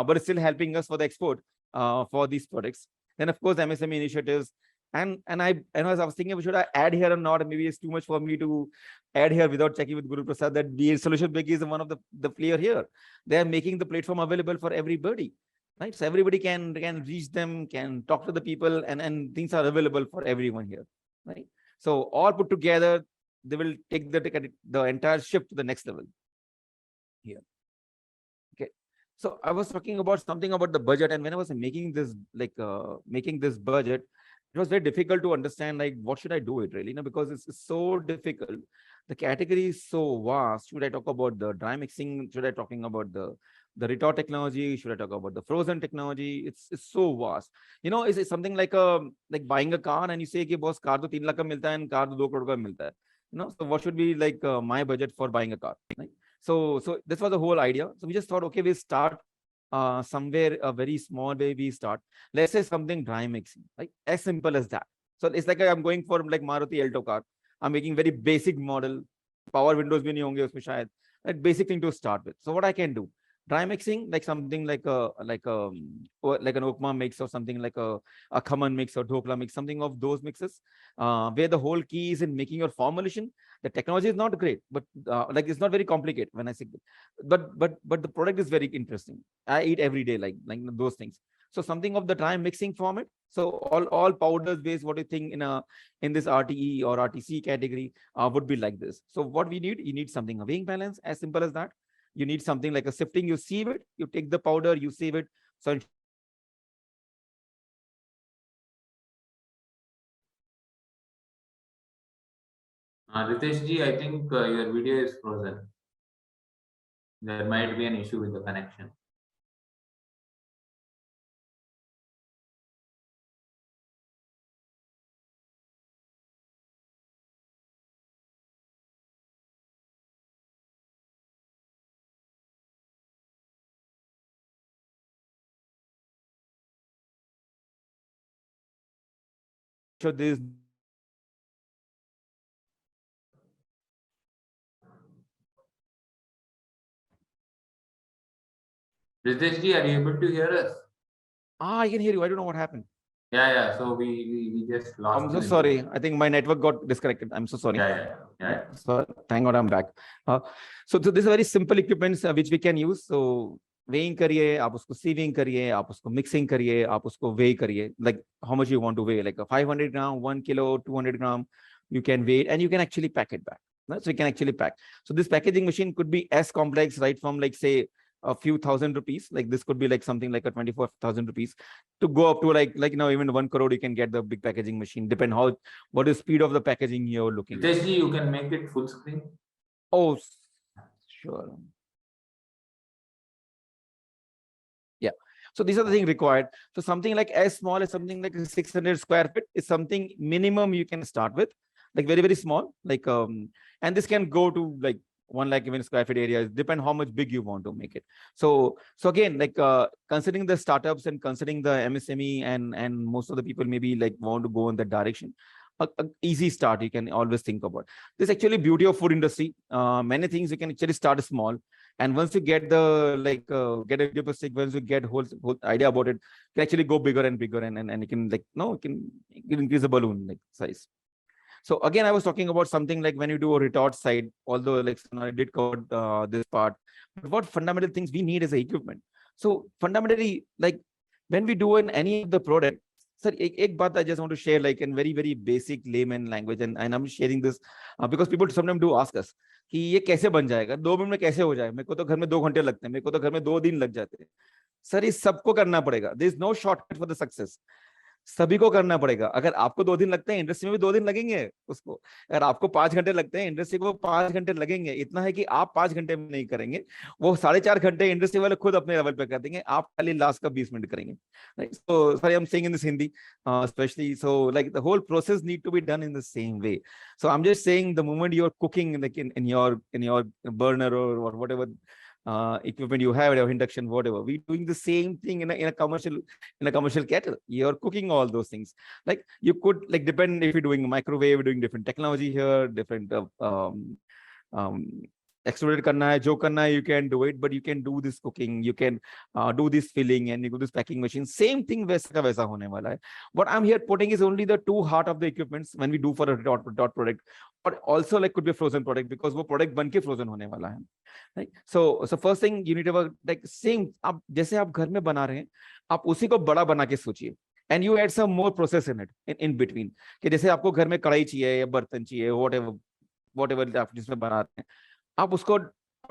C: but it's still helping us for the export for these products. Then of course MSME initiatives. And I was thinking, should I add here or not? Maybe it's too much for me to add here without checking with Guru Prasad that the SolutionBuggy is one of the player here. They are making the platform available for everybody, right? So everybody can reach them, can talk to the people, and things are available for everyone here, right? So all put together, they will take the entire ship to the next level here. Okay. So I was talking about something about the budget, and when I was making this budget, it was very difficult to understand like what should I do it really, because it's so difficult. The category is so vast. Should I talk about the dry mixing? Should I talking about the retort technology? Should I talk about the frozen technology? It's so vast. It's something like buying a car and you say कि boss car तो 3 लाख का मिलता है and car तो 2 करोड़ का मिलता है. So what should be like my budget for buying a car, right? So this was the whole idea. So we just thought, okay, we start somewhere a very small way. We start, let's say something dry mixing, like as simple as that. So it's like I'm going for like Maruti Alto car. I'm making very basic model. Power windows bhi nahi honge usme shayad. That basic thing to start with. So what I can do, dry mixing, like something like an upma mix or something like a khaman mix or dhokla mix, something of those mixes, where the whole key is in making your formulation. The technology is not great, but like it's not very complicated when I say, but the product is very interesting. I eat every day, like those things. So something of the dry mixing format. So all powders based, what do you think in this RTE or RTC category would be like this. So what we need, you need something, a weighing balance, as simple as that. You need something like a sifting, you sieve it, you take the powder, you sieve it. So
A: Ritesh ji, I think your video is frozen. There might be an issue with the connection.
C: this
A: Ritesh ji, are you able to hear us?
C: I can hear you. I don't know what happened.
A: Yeah. So we just lost.
C: I'm so sorry. I think my network got disconnected. I'm so sorry.
A: Yeah.
C: So thank God I'm back. So this is a very simple equipment which we can use. So weighing करिए, आप उसको sieving करिए, आप उसको mixing करिए, आप उसको weigh करिए. Like how much you want to weigh, like a 500 gram, 1 kilo, 200 gram, you can weigh and you can actually pack it back. Right? So you can actually pack. So this packaging machine could be as complex, right, from like say a few thousand rupees. Like this could be like something like a 24,000 rupees to go up to like even 1 crore. You can get the big packaging machine. Depend what is speed of the packaging you're looking.
A: Ritesh ji, you can make it full screen.
C: Oh, sure. Yeah. So these are the things required. So something like as small as something like 600 square feet is something minimum you can start with, like very, very small, like, and this can go to like 1 lakh even square feet areas, depend how much big you want to make it. So again, like considering the startups and considering the MSME and most of the people maybe like want to go in that direction, a easy start you can always think about. This is actually beauty of food industry. Many things you can actually start small, and once you get the get a grip of stick, once you get whole idea about it, you can actually go bigger and bigger, and you can you can increase the balloon like size. So again, I was talking about something like when you do a retort side, although like I did cover this part, but what fundamental things we need is the equipment. So fundamentally, like when we do in any of the product, sir, ek baat I just want to share like in very, very basic layman language, and I'm sharing this because people sometimes do ask us कि ये कैसे बन जाएगा, 2 minute में कैसे हो जाए, मेरे को तो घर में 2 घंटे लगते हैं, मेरे को तो घर में 2 दिन लग जाते हैं. सर, ये सबको करना पड़ेगा. There is no shortcut for the success. सभी को करना पड़ेगा. अगर आपको 2 दिन लगते हैं, इंडस्ट्री में भी 2 दिन लगेंगे उसको. अगर आपको 5 घंटे लगते हैं, इंडस्ट्री को 5 घंटे लगेंगे. इतना है कि आप 5 घंटे में नहीं करेंगे, वो 4.5 घंटे इंडस्ट्री वाले खुद अपने लेवल पे कर देंगे, आप खाली लास्ट का 20 मिनट करेंगे. So sorry, I'm saying in this Hindi, especially. So like the whole process need to be done in the same way. So I'm just saying the moment you're cooking like in your burner or whatever equipment you have, your induction, whatever. We're doing the same thing in a commercial kettle. You're cooking all those things. Like you could like depend if you're doing microwave, doing different technology here, different extruded karna hai, jo karna hai, you can do it, but you can do this cooking, you can do this filling and you do this packing machine. Same thing वैसा का वैसा होने वाला है. What I'm here putting is only the two heart of the equipments when we do for a dot product, but also like could be a frozen product because वो product बन के frozen होने वाला है. Right? So first thing you need to have like same आप जैसे आप घर में बना रहे हैं, आप उसी को बड़ा बना के सोचिए. And you add some more process in it in between. कि जैसे आपको घर में कढ़ाई चाहिए या बर्तन चाहिए, whatever आप जिसमें बना रहे हैं, आप उसको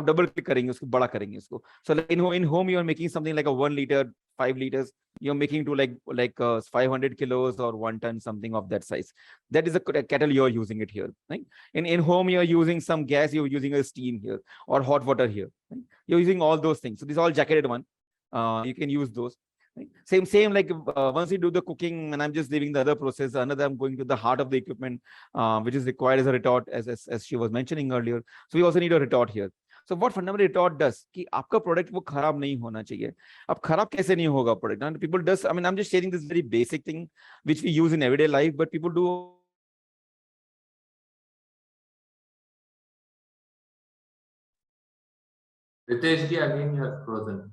C: डबल क्लिक करेंगे, उसको बड़ा करेंगे उसको. So like in home you are making something like a 1 liter, 5 liters. You're making to like 500 kilos or 1 ton, something of that size. That is a kettle you're using it here. Right? In home you're using some gas, you're using a steam here or hot water here. Right? You're using all those things. So these are all jacketed one. You can use those. Right? Same like once you do the cooking, and I'm just leaving the other process, another I'm going to the heart of the equipment, which is required as a retort, as she was mentioning earlier. So we also need a retort here. So what fundamentally retort does कि आपका product वो खराब नहीं होना चाहिए. अब खराब कैसे नहीं होगा product? And people does, I mean, I'm just sharing this very basic thing which we use in everyday life, but people do.
A: Ritesh ji, again you are frozen.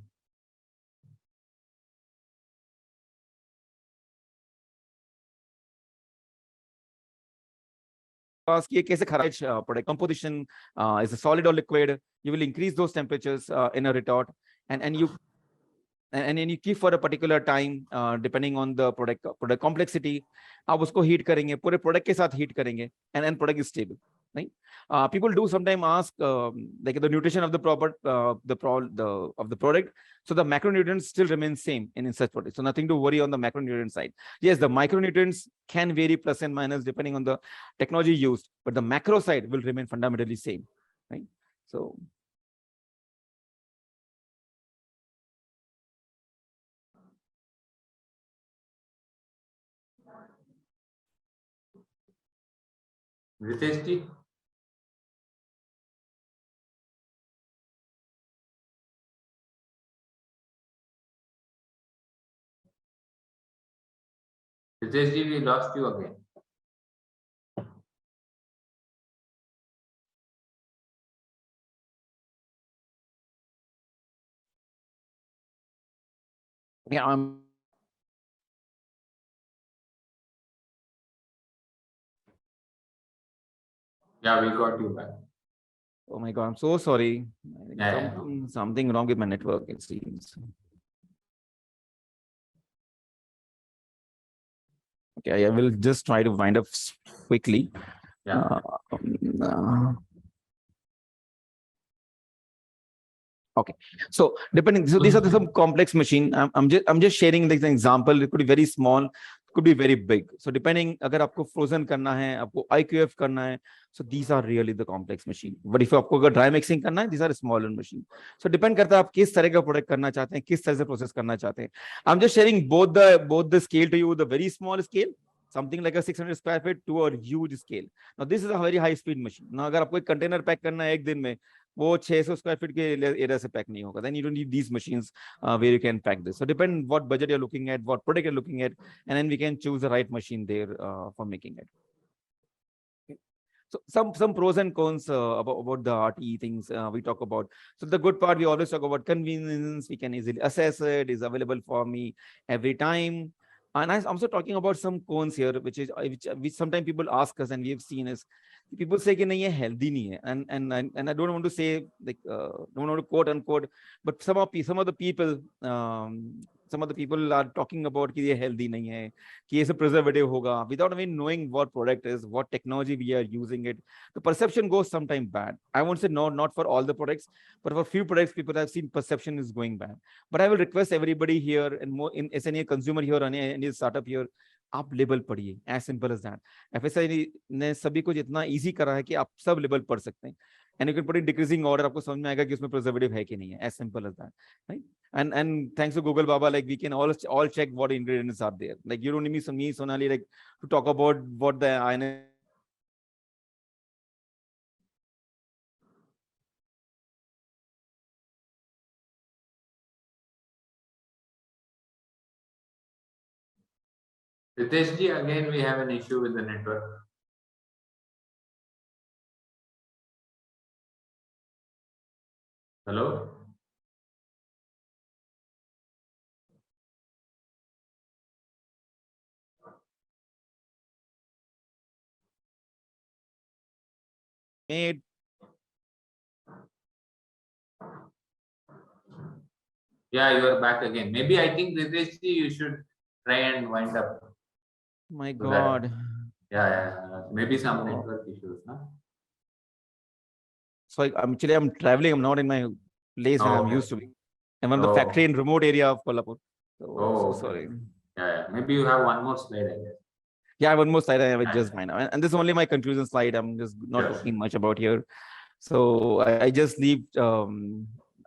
C: Ask ये कैसे खराब product composition is a solid or liquid. You will increase those temperatures in a retort, and you keep for a particular time depending on the product complexity. आप उसको heat करेंगे, पूरे product के साथ heat करेंगे, and then product is stable. Right? People do sometimes ask like the nutrition of the product. So the macronutrients still remain same in such products. So nothing to worry on the macronutrient side. Yes, the micronutrients can vary plus and minus depending on the technology used, but the macro side will remain fundamentally same. Right? So.
A: Ritesh ji. Ritesh ji, we lost you again.
C: Yeah,
A: Yeah, we got you back.
C: oh my God, I'm so sorry. I think
A: Yeah,
C: something wrong with my network, it seems. Okay, I will just try to wind up quickly.
A: yeah.
C: Okay, so depending, so these are some complex machine. I'm just sharing like an example. It could be very small, could be very big. So depending, अगर आपको frozen करना है, आपको IQF करना है, so these are really the complex machine. But if आपको अगर dry mixing करना है, these are smaller machine. So depend करता है आप किस तरह का product करना चाहते हैं, किस तरह से process करना चाहते हैं. I'm just sharing both the scale to you, the very small scale, something like a 600 square feet, to a huge scale. Now this is a very high speed machine. Now अगर आपको एक container pack करना है एक दिन में, वो 600 square feet के एरिया से पैक नहीं होगा. Then you don't need these machines where you can pack this. So depend what budget you're looking at, what product you're looking at, and then we can choose the right machine there for making it. Okay. So some pros and cons about the RTE things we talk about. So the good part, we always talk about convenience. We can easily assess it, is available for me every time. And I'm also talking about some cons here, which sometimes people ask us, and we have seen is people say कि नहीं ये healthy नहीं है, and I don't want to say like don't want to quote unquote, but some of the people are talking about कि ये healthy नहीं है, कि ये सब preservative होगा, without even knowing what product is, what technology we are using it. The perception goes sometimes bad. I won't say no, not for all the products, but for few products, people have seen perception is going bad. But I will request everybody here and more in any consumer here and any startup here, आप label पढ़िए, as simple as that. FSI ने सभी कुछ इतना easy करा है कि आप सब लेबल पढ़ सकते हैं. And you can put in decreasing order, आपको समझ में आएगा कि उसमें preservative है कि नहीं है. As simple as that, right? And thanks to Google Baba, like we can all check what ingredients are there. Like you don't need me, Sonali, like to talk about what the iron
A: Ritesh ji, again we have an issue with the network. Hello?
C: Made.
A: Yeah, you are back again. Maybe I think Ritesh ji, you should try and wind up.
C: My
A: So that,
C: God.
A: yeah. Maybe some
C: Oh.
A: network issues. Huh?
C: So I'm traveling. I'm not in my place where
A: Oh,
C: I'm
A: okay.
C: used to be. I'm on the
A: Oh.
C: factory in remote area of Kolhapur. So
A: Okay.
C: sorry.
A: Yeah. Maybe you have one more slide, I guess.
C: Yeah, one more slide I will
A: Yeah,
C: just find out. And this is only my conclusion slide. I'm just not
A: Sure.
C: talking much about here. So I just leave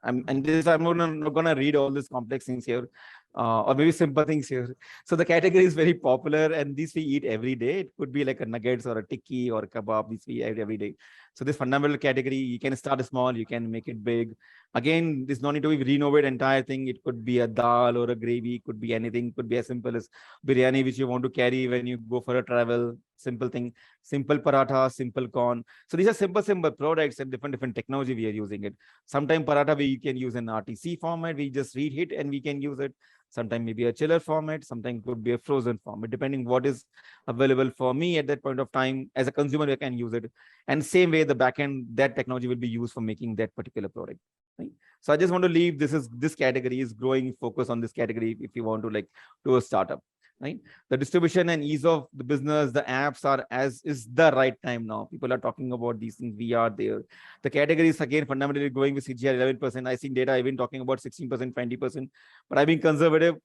C: I'm not gonna read all these complex things here. Or maybe simple things here. So the category is very popular, and these we eat every day. It could be like a nuggets or a tikki or a kebab. These we eat every day. So this fundamental category, you can start small, you can make it big. Again, this no need to renovate entire thing. It could be a dal or a gravy, could be anything, could be as simple as biryani, which you want to carry when you go for a travel. Simple thing, simple paratha, simple corn. So these are simple products and different technology we are using it. Sometimes paratha we can use in RTC format. We just reheat and we can use it. Sometimes maybe a chiller format. Sometimes could be a frozen format, depending what is available for me at that point of time. As a consumer, I can use it. And same way, the backend, that technology will be used for making that particular product. Right? So I just want to leave this category is growing. Focus on this category if you want to like do a startup. Right? The distribution and ease of the business, the apps are as is the right time now. People are talking about these things. We are there. The categories again fundamentally growing with CGR 11%. I think data I've been talking about 16%, 20%, but I've been conservative,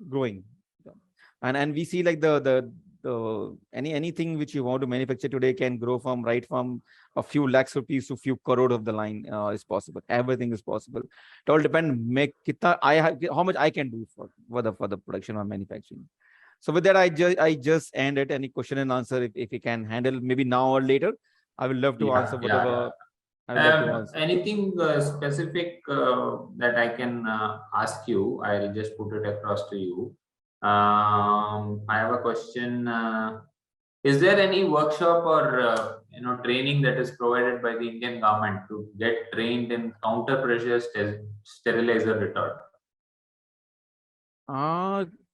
C: growing. And we see like the anything which you want to manufacture today can grow from a few lakhs rupees to few crore of the line is possible. Everything is possible. It all depends. How much I can do for the production or manufacturing. So with that, I just end it. Any question and answer if you can handle maybe now or later. I will love to answer whatever. I would love to answer.
A: Anything specific that I can ask you? I'll just put it across to you. I have a question. Is there any workshop or training that is provided by the Indian government to get trained in counter pressure sterilizer retort?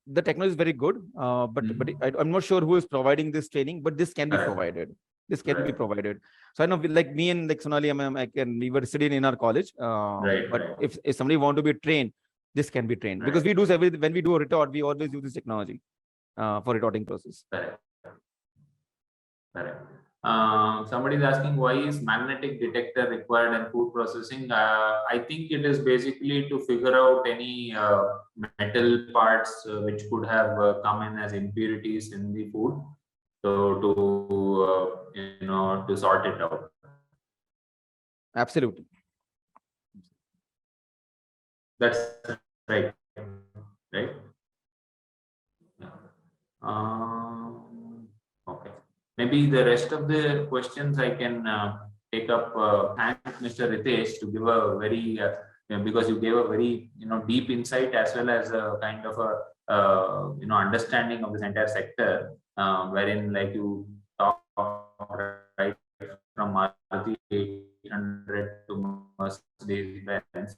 C: The technology is very good, but I'm not sure who is providing this training, but this can be provided. This can be provided. So I know, like me and like Sonali, we were studying in our college. But if somebody want to be trained, this can be trained because we do when we do a retort, we always use this technology for retorting process.
A: Correct. Somebody is asking why is magnetic detector required in food processing? I think it is basically to figure out any metal parts which could have come in as impurities in the food, so to sort it out.
C: Absolutely.
A: That's right. Right. Okay. Maybe the rest of the questions I can take up. Thank Mr. Ritesh to give a very because you gave a very deep insight as well as a kind of a understanding of this entire sector, wherein like you talk right from Maruti 800 to Mercedes Benz.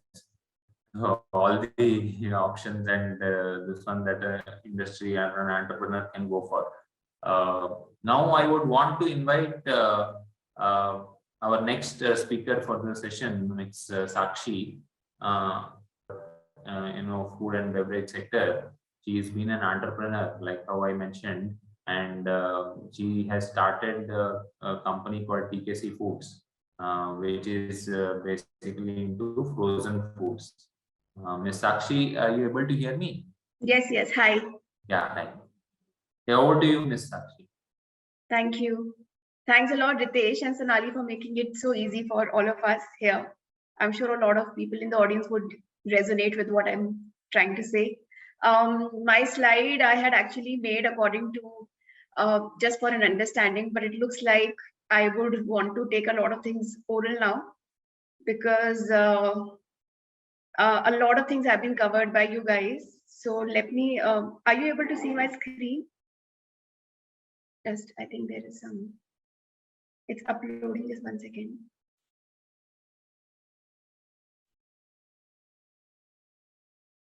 A: All the options and this one that an industry and an entrepreneur can go for. Now I would want to invite our next speaker for the session. It's Sakshi, food and beverage sector. She's been an entrepreneur, like how I mentioned, and she has started a company called TKC Foods, which is basically into frozen foods. Ms. Sakshi, are you able to hear me?
B: Yes. Hi.
A: Yeah, hi. Yeah, over to you, Ms. Sakshi.
B: Thank you. Thanks a lot, Ritesh and Sonali, for making it so easy for all of us here. I'm sure a lot of people in the audience would resonate with what I'm trying to say. My slide I had actually made according to just for an understanding, but it looks like I would want to take a lot of things oral now because a lot of things have been covered by you guys. So let me, are you able to see my screen? Just, I think there is some, it's uploading, just 1 second.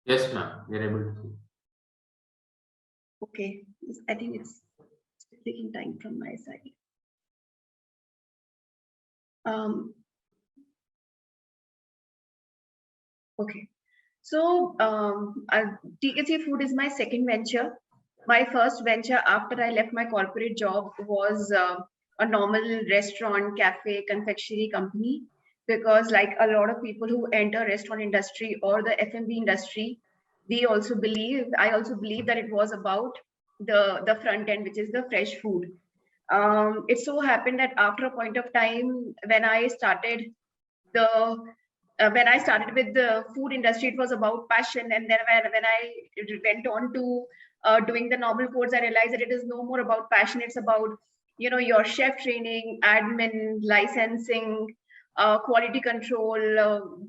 A: Yes, ma'am, we are able to see.
B: Okay, I think it's taking time from my side. Okay, so TKC Food is my second venture. My first venture after I left my corporate job was a normal restaurant, cafe, confectionery company. Because like a lot of people who enter restaurant industry or the F&B industry, I also believe that it was about the front end, which is the fresh food. It so happened that after a point of time when I started with the food industry, it was about passion. And then when I went on to doing the normal course, I realized that it is no more about passion. It's about, your chef training, admin, licensing, quality control,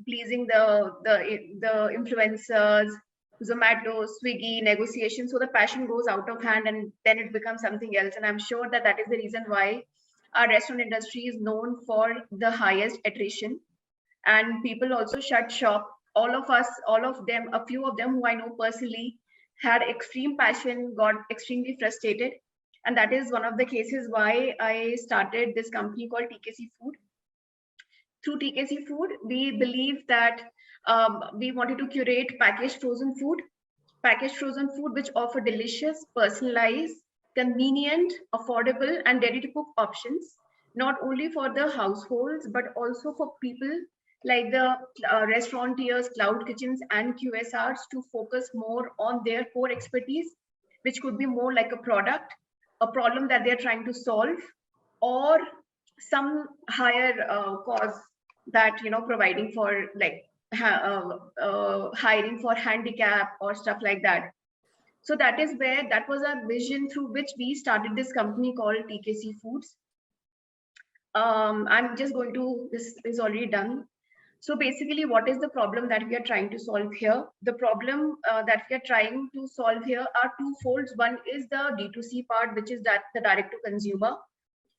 B: pleasing the influencers, Zomato, Swiggy, negotiation. So the passion goes out of hand and then it becomes something else. And I'm sure that that is the reason why our restaurant industry is known for the highest attrition. And people also shut shop. All of them, a few of them who I know personally, had extreme passion, got extremely frustrated. And that is one of the cases why I started this company called TKC Food. Through TKC Food, we believe that we wanted to curate packaged frozen food which offer delicious, personalized, convenient, affordable, and ready-to-cook options, not only for the households, but also for people like the restaurateurs, cloud kitchens, and QSRs to focus more on their core expertise, which could be more like a product, a problem that they're trying to solve, or some higher cause that, providing for like hiring for handicap or stuff like that. So that was our vision through which we started this company called TKC Foods. I'm just going to, this is already done. So basically, what is the problem that we are trying to solve here? The problem that we are trying to solve here are twofolds. One is the D2C part, which is that the direct to consumer,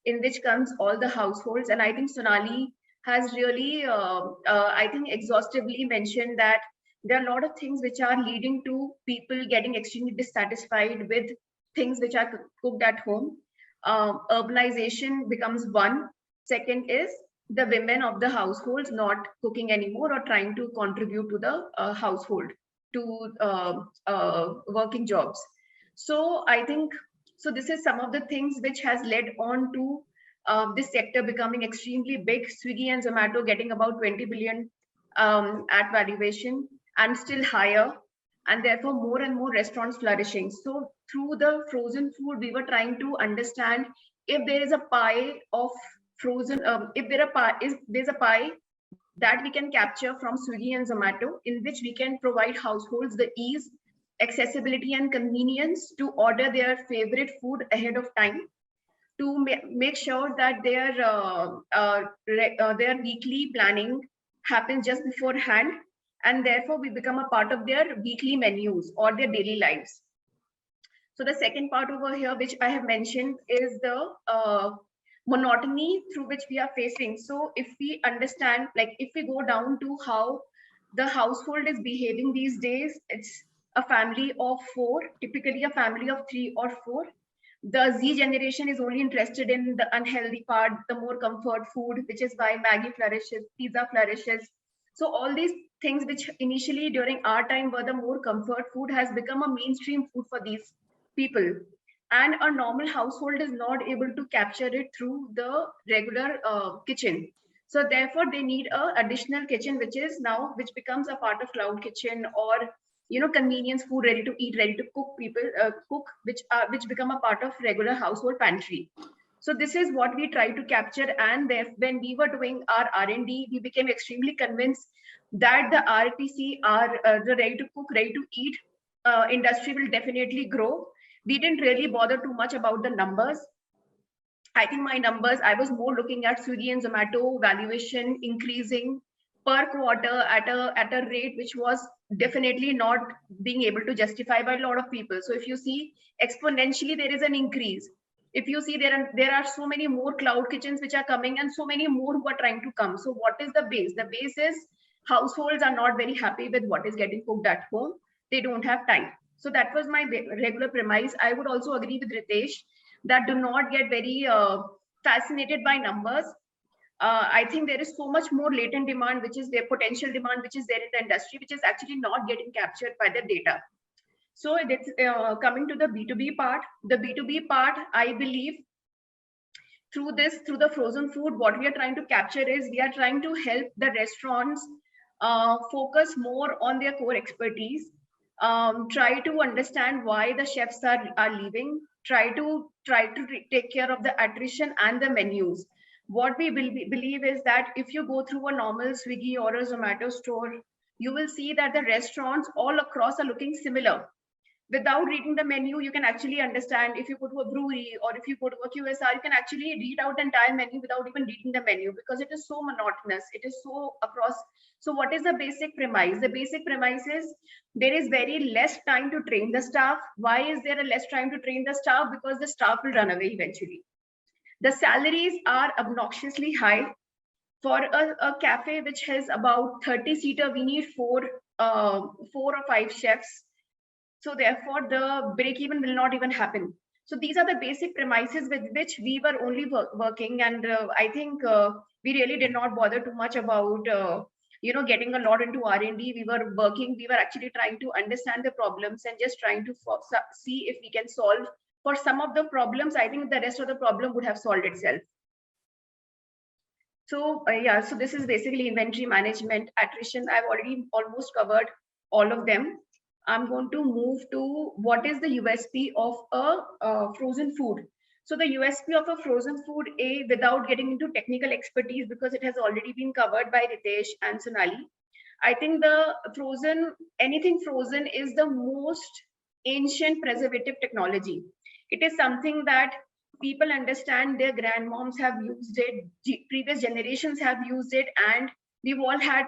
B: in which comes all the households. And I think Sonali has really, I think, exhaustively mentioned that there are a lot of things which are leading to people getting extremely dissatisfied with things which are cooked at home. Urbanization becomes one. Second is the women of the households not cooking anymore or trying to contribute to the household, to working jobs. So I think, so this is some of the things which has led on to this sector becoming extremely big. Swiggy and Zomato getting about 20 billion at valuation and still higher, and therefore more and more restaurants flourishing. So through the frozen food, we were trying to understand if there is a pie of frozen, there's a pie that we can capture from Swiggy and Zomato, in which we can provide households the ease, accessibility, and convenience to order their favorite food ahead of time, to make sure that their weekly planning happens just beforehand, and therefore we become a part of their weekly menus or their daily lives. So the second part over here, which I have mentioned, is the monotony through which we are facing. So if we understand, like if we go down to how the household is behaving these days, it's a family of 4, typically a family of 3 or 4. The Z generation is only interested in the unhealthy part, the more comfort food, which is why Maggie flourishes, pizza flourishes. So all these things which initially during our time were the more comfort food has become a mainstream food for these people. And a normal household is not able to capture it through the regular kitchen. So therefore they need a additional kitchen, which becomes a part of cloud kitchen, or convenience food, ready to eat, ready to cook which become a part of regular household pantry. So this is what we try to capture. And when we were doing our R&D, we became extremely convinced that the RTC, the ready to cook, ready to eat industry will definitely grow. We didn't really bother too much about the numbers. I think my numbers, I was more looking at Swiggy and Zomato valuation increasing per quarter at a rate which was definitely not being able to justify by a lot of people. So if you see exponentially, there is an increase. If you see, there are so many more cloud kitchens which are coming, and so many more who are trying to come. So what is the base? The base is households are not very happy with what is getting cooked at home. They don't have time. So that was my regular premise. I would also agree with Ritesh that do not get very fascinated by numbers. I think there is so much more latent demand, which is their potential demand, which is there in the industry, which is actually not getting captured by the data. So it's coming to the B2B part. The B2B part, I believe, through the frozen food, what we are trying to capture is we are trying to help the restaurants focus more on their core expertise, try to understand why the chefs are leaving, try to take care of the attrition and the menus. What we believe is that if you go through a normal Swiggy or a Zomato store, you will see that the restaurants all across are looking similar. Without reading the menu, you can actually understand. If you go to a brewery or if you go to a QSR, you can actually read out the entire menu without even reading the menu, because it is so monotonous. It is so across. So what is the basic premise? The basic premise is there is very less time to train the staff. Why is there a less time to train the staff? Because the staff will run away eventually. The salaries are obnoxiously high. For a cafe which has about 30-seater, we need four or five chefs. So therefore, the break-even will not even happen. So these are the basic premises with which we were only working. And I think we really did not bother too much about, getting a lot into R&D. We were actually trying to understand the problems and just trying to see if we can solve for some of the problems. I think the rest of the problem would have solved itself. So yeah, so this is basically inventory management, attrition. I've already almost covered all of them. I'm going to move to what is the USP of a frozen food. So the USP of a frozen food, without getting into technical expertise, because it has already been covered by Ritesh and Sonali, I think anything frozen is the most ancient preservative technology. It is something that people understand, their grandmoms have used it, previous generations have used it, and we've all had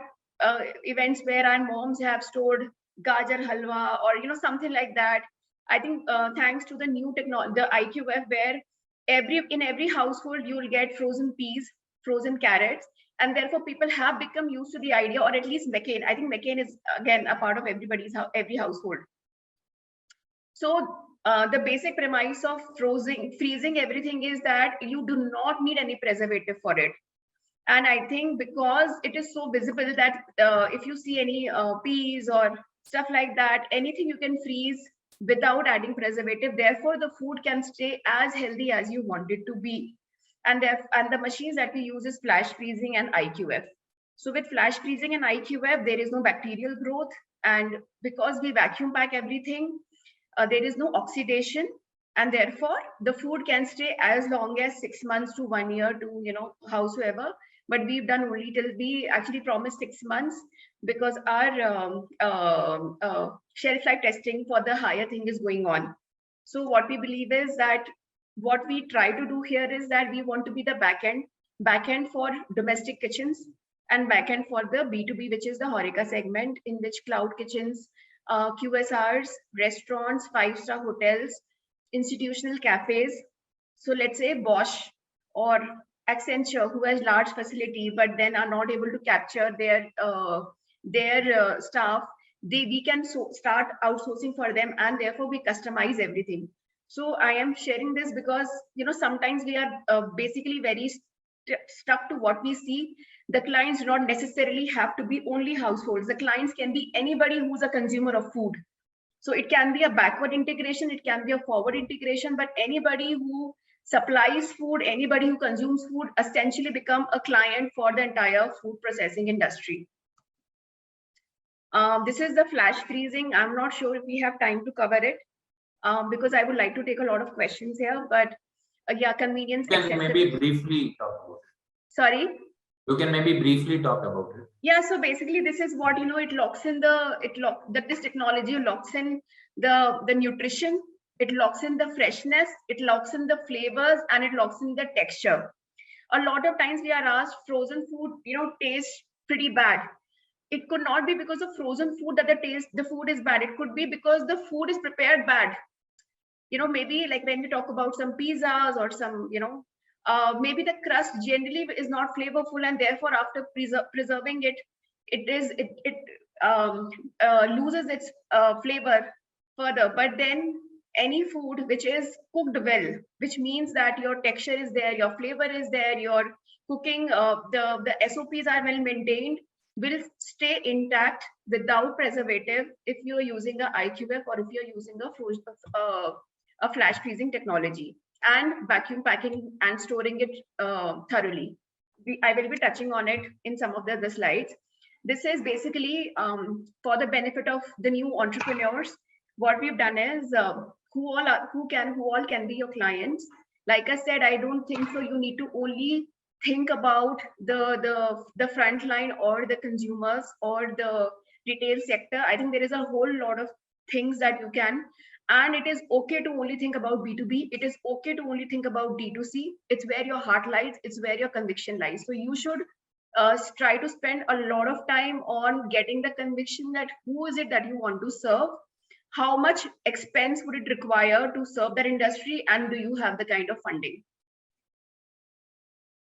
B: events where our moms have stored gajar halwa or something like that. I think thanks to the new technology, the IQF, where in every household you will get frozen peas, frozen carrots, and therefore people have become used to the idea, or at least McCain. I think McCain is again a part of every household. So the basic premise of freezing everything is that you do not need any preservative for it. And I think because it is so visible that if you see any peas or stuff like that, anything you can freeze without adding preservative. Therefore, the food can stay as healthy as you want it to be. And the machines that we use is flash freezing and IQF. So with flash freezing and IQF, there is no bacterial growth. And because we vacuum pack everything, there is no oxidation. And therefore, the food can stay as long as 6 months to 1 year to, howsoever. But we've done only till we actually promised 6 months, because our shelf life testing for the higher thing is going on. So what we believe is that what we try to do here is that we want to be the backend for domestic kitchens and backend for the B2B, which is the HoReCa segment, in which cloud kitchens, QSRs, restaurants, 5-star hotels, institutional cafes. So let's say Bosch or Accenture, who has large facility but then are not able to capture their staff, we can start outsourcing for them, and therefore we customize everything. So I am sharing this because sometimes we are basically very stuck to what we see. The clients do not necessarily have to be only households. The clients can be anybody who's a consumer of food. So it can be a backward integration, it can be a forward integration, but anybody who supplies food, anybody who consumes food, essentially become a client for the entire food processing industry. This is the flash freezing. I'm not sure if we have time to cover it because I would like to take a lot of questions here, but yeah, convenience.
A: You can maybe briefly talk about it.
B: Sorry?
A: You can maybe briefly talk about it.
B: Yeah, so basically this is what, it locks in this technology locks in the nutrition, it locks in the freshness, it locks in the flavors, and it locks in the texture. A lot of times we are asked, frozen food, tastes pretty bad. It could not be because of frozen food that the food is bad. It could be because the food is prepared bad. maybe like when we talk about some pizzas or some, maybe the crust generally is not flavorful, and therefore after preserving it, it loses its flavor further. But then any food which is cooked well, which means that your texture is there, your flavor is there, your cooking, the SOPs are well maintained, will stay intact without preservative if you're using a IQF or if you're using a flash freezing technology and vacuum packing and storing it thoroughly. I will be touching on it in some of the other slides. This is basically for the benefit of the new entrepreneurs. What we've done is who all can be your clients. Like I said, I don't think so you need to only think about the front line or the consumers or the retail sector. I think there is a whole lot of things that you can, and it is okay to only think about B2B. It is okay to only think about D2C. It's where your heart lies, it's where your conviction lies. So you should try to spend a lot of time on getting the conviction that who is it that you want to serve, how much expense would it require to serve that industry, and do you have the kind of funding.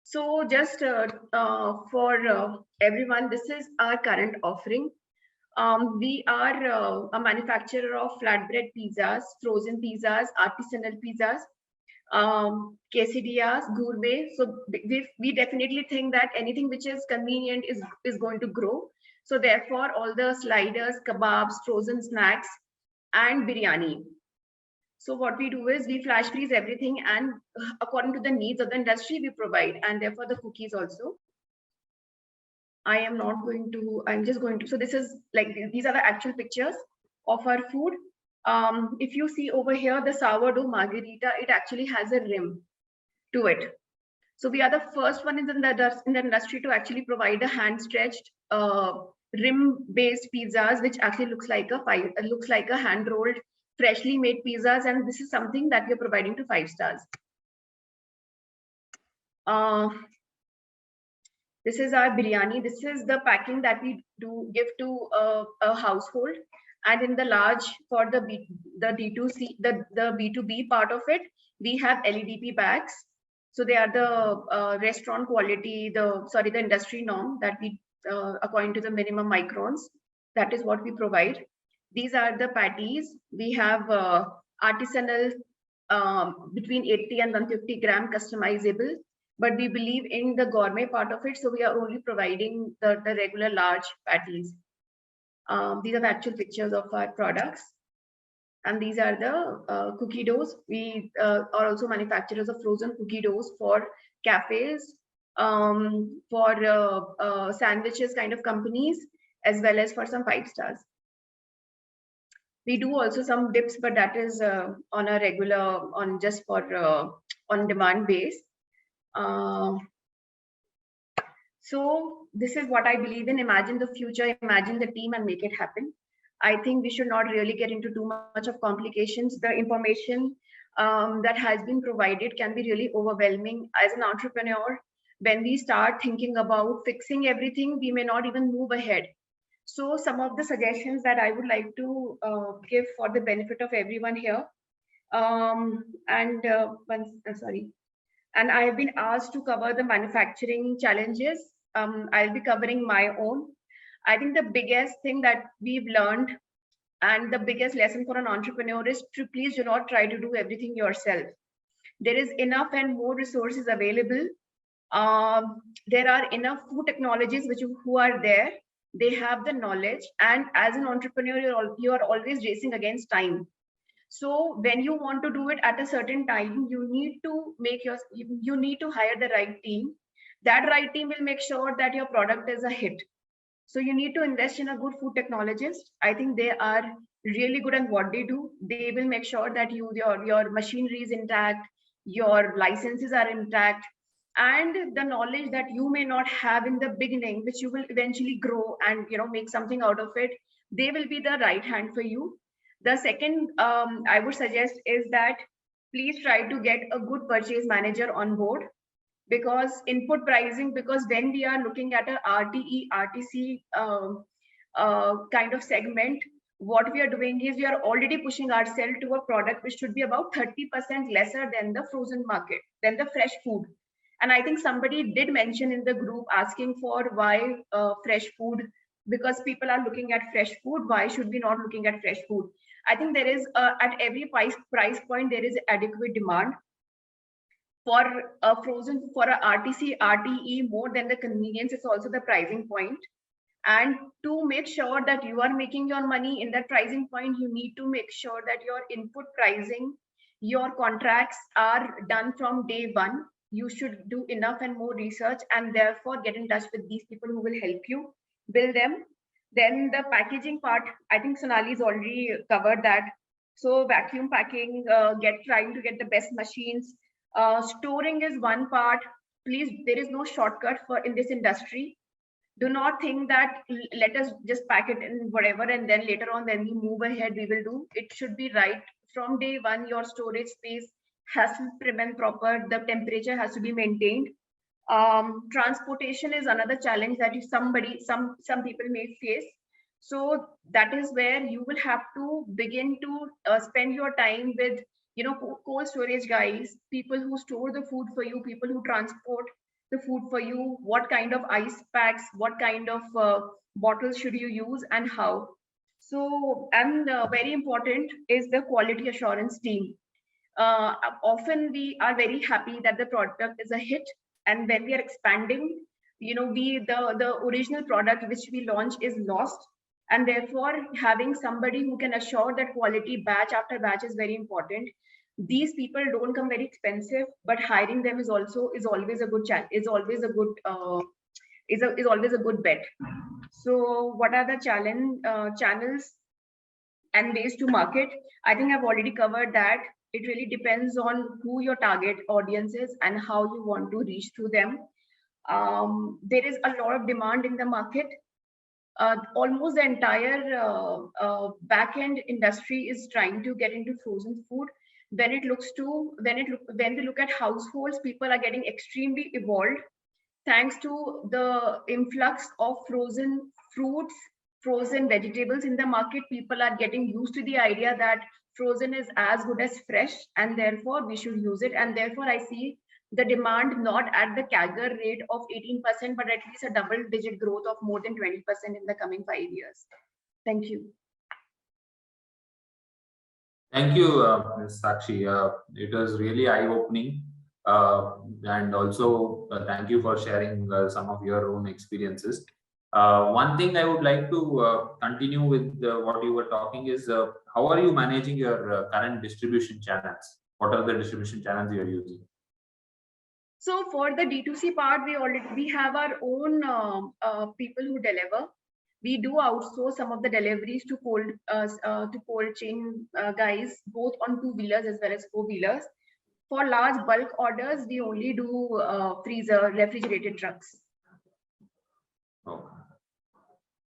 B: So just for everyone, this is our current offering. We are a manufacturer of flatbread pizzas, frozen pizzas, artisanal pizzas, quesadillas, gourmet. So we definitely think that anything which is convenient is going to grow. So therefore, all the sliders, kebabs, frozen snacks, and biryani. So what we do is we flash freeze everything, and according to the needs of the industry, we provide, and therefore the cookies also. I'm just going to, so this is like, these are the actual pictures of our food. If you see over here, the sourdough margarita, it actually has a rim to it. So we are the first one in the industry to actually provide a hand-stretched rim-based pizzas, which actually looks like a hand-rolled, freshly made pizzas, and this is something that we're providing to 5 stars. This is our biryani. This is the packing that we do give to a household, and in the large for the D2C, the B2B part of it, we have LEDP bags. So they are the restaurant quality, the industry norm that we according to the minimum microns. That is what we provide. These are the patties. We have artisanal between 80 and 150 gram customizable, but we believe in the gourmet part of it, so we are only providing the regular large patties. These are the actual pictures of our products, and these are the cookie doughs. We are also manufacturers of frozen cookie doughs for cafes, for sandwiches kind of companies, as well as for some 5 stars. We do also some dips, but that is on a regular, just for on demand base. So this is what I believe in. Imagine the future, imagine the team, and make it happen. I think we should not really get into too much of complications. The information that has been provided can be really overwhelming as an entrepreneur. When we start thinking about fixing everything, we may not even move ahead. So some of the suggestions that I would like to give for the benefit of everyone here, and I have been asked to cover the manufacturing challenges. I'll be covering my own. I think the biggest thing that we've learned and the biggest lesson for an entrepreneur is to please do not try to do everything yourself. There is enough and more resources available. There are enough food technologies who are there. They have the knowledge, and as an entrepreneur, you are always racing against time. So when you want to do it at a certain time, you need to hire the right team. That right team will make sure that your product is a hit. So you need to invest in a good food technologist. I think they are really good at what they do. They will make sure that your machinery is intact, your licenses are intact, and the knowledge that you may not have in the beginning, which you will eventually grow and make something out of it, they will be the right hand for you. The second I would suggest is that please try to get a good purchase manager on board, because input pricing, because when we are looking at a RTE, RTC kind of segment, what we are doing is we are already pushing ourselves to a product which should be about 30% lesser than the frozen market, than the fresh food. And I think somebody did mention in the group asking for why fresh food, because people are looking at fresh food. Why should we not looking at fresh food? I think there is at every price point, there is adequate demand for a frozen, for a RTC, RTE, more than the convenience is also the pricing point. And to make sure that you are making your money in that pricing point, you need to make sure that your input pricing, your contracts are done from day one. You should do enough and more research, and therefore get in touch with these people who will help you build them. Then the packaging part, I think Sonali's already covered that. So vacuum packing, trying to get the best machines. Storing is one part. Please, there is no shortcut for in this industry. Do not think that let us just pack it in whatever and then later on, then we move ahead, we will do. It should be right from day one. Your storage space has to be prim and proper. The temperature has to be maintained. Transportation is another challenge that some people may face. So that is where you will have to begin to spend your time with, cold storage guys, people who store the food for you, people who transport the food for you, what kind of ice packs, what kind of bottles should you use, and how. So, and very important is the quality assurance team. Often we are very happy that the product is a hit, and when we are expanding, the original product which we launch is lost, and therefore having somebody who can assure that quality batch after batch is very important. These people don't come very expensive, but hiring them is always a good is always a good is always a good bet. So what are the channels and ways to market? I think I've already covered that. It really depends on who your target audience is and how you want to reach to them. There is a lot of demand in the market. Almost the entire back-end industry is trying to get into frozen food. When we look at households, people are getting extremely evolved thanks to the influx of frozen fruits, frozen vegetables in the market. People are getting used to the idea that frozen is as good as fresh, and therefore we should use it. And therefore I see the demand not at the CAGR rate of 18%, but at least a double-digit growth of more than 20% in the coming 5 years. Thank you.
A: Thank you, Ms. Sakshi. It was really eye-opening. And also thank you for sharing some of your own experiences. One thing I would like to continue with what you were talking is how are you managing your current distribution channels? What are the distribution channels you are using?
B: So for the D2C part, we have our own people who deliver. We do outsource some of the deliveries to cold chain guys, both on 2-wheelers as well as 4-wheelers. For large bulk orders, we only do freezer refrigerated trucks.
A: Okay.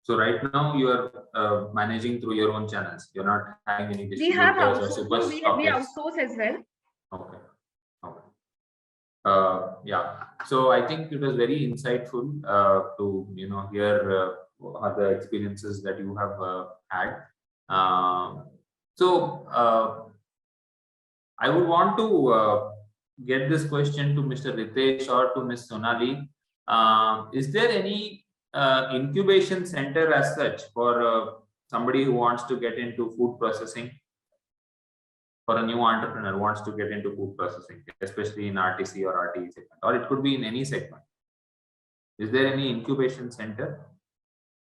A: So right now you are managing through your own channels. You're not having any distributors.
B: We have outsourced. We outsource as well.
A: Okay. Okay. Yeah. So I think it was very insightful to hear other experiences that you have had. So I would want to get this question to Mr. Ritesh or to Ms. Sonali. Is there any incubation center as such for somebody who wants to get into food processing? For a new entrepreneur who wants to get into food processing, especially in RTC or RTE segment, or it could be in any segment. Is there any incubation center?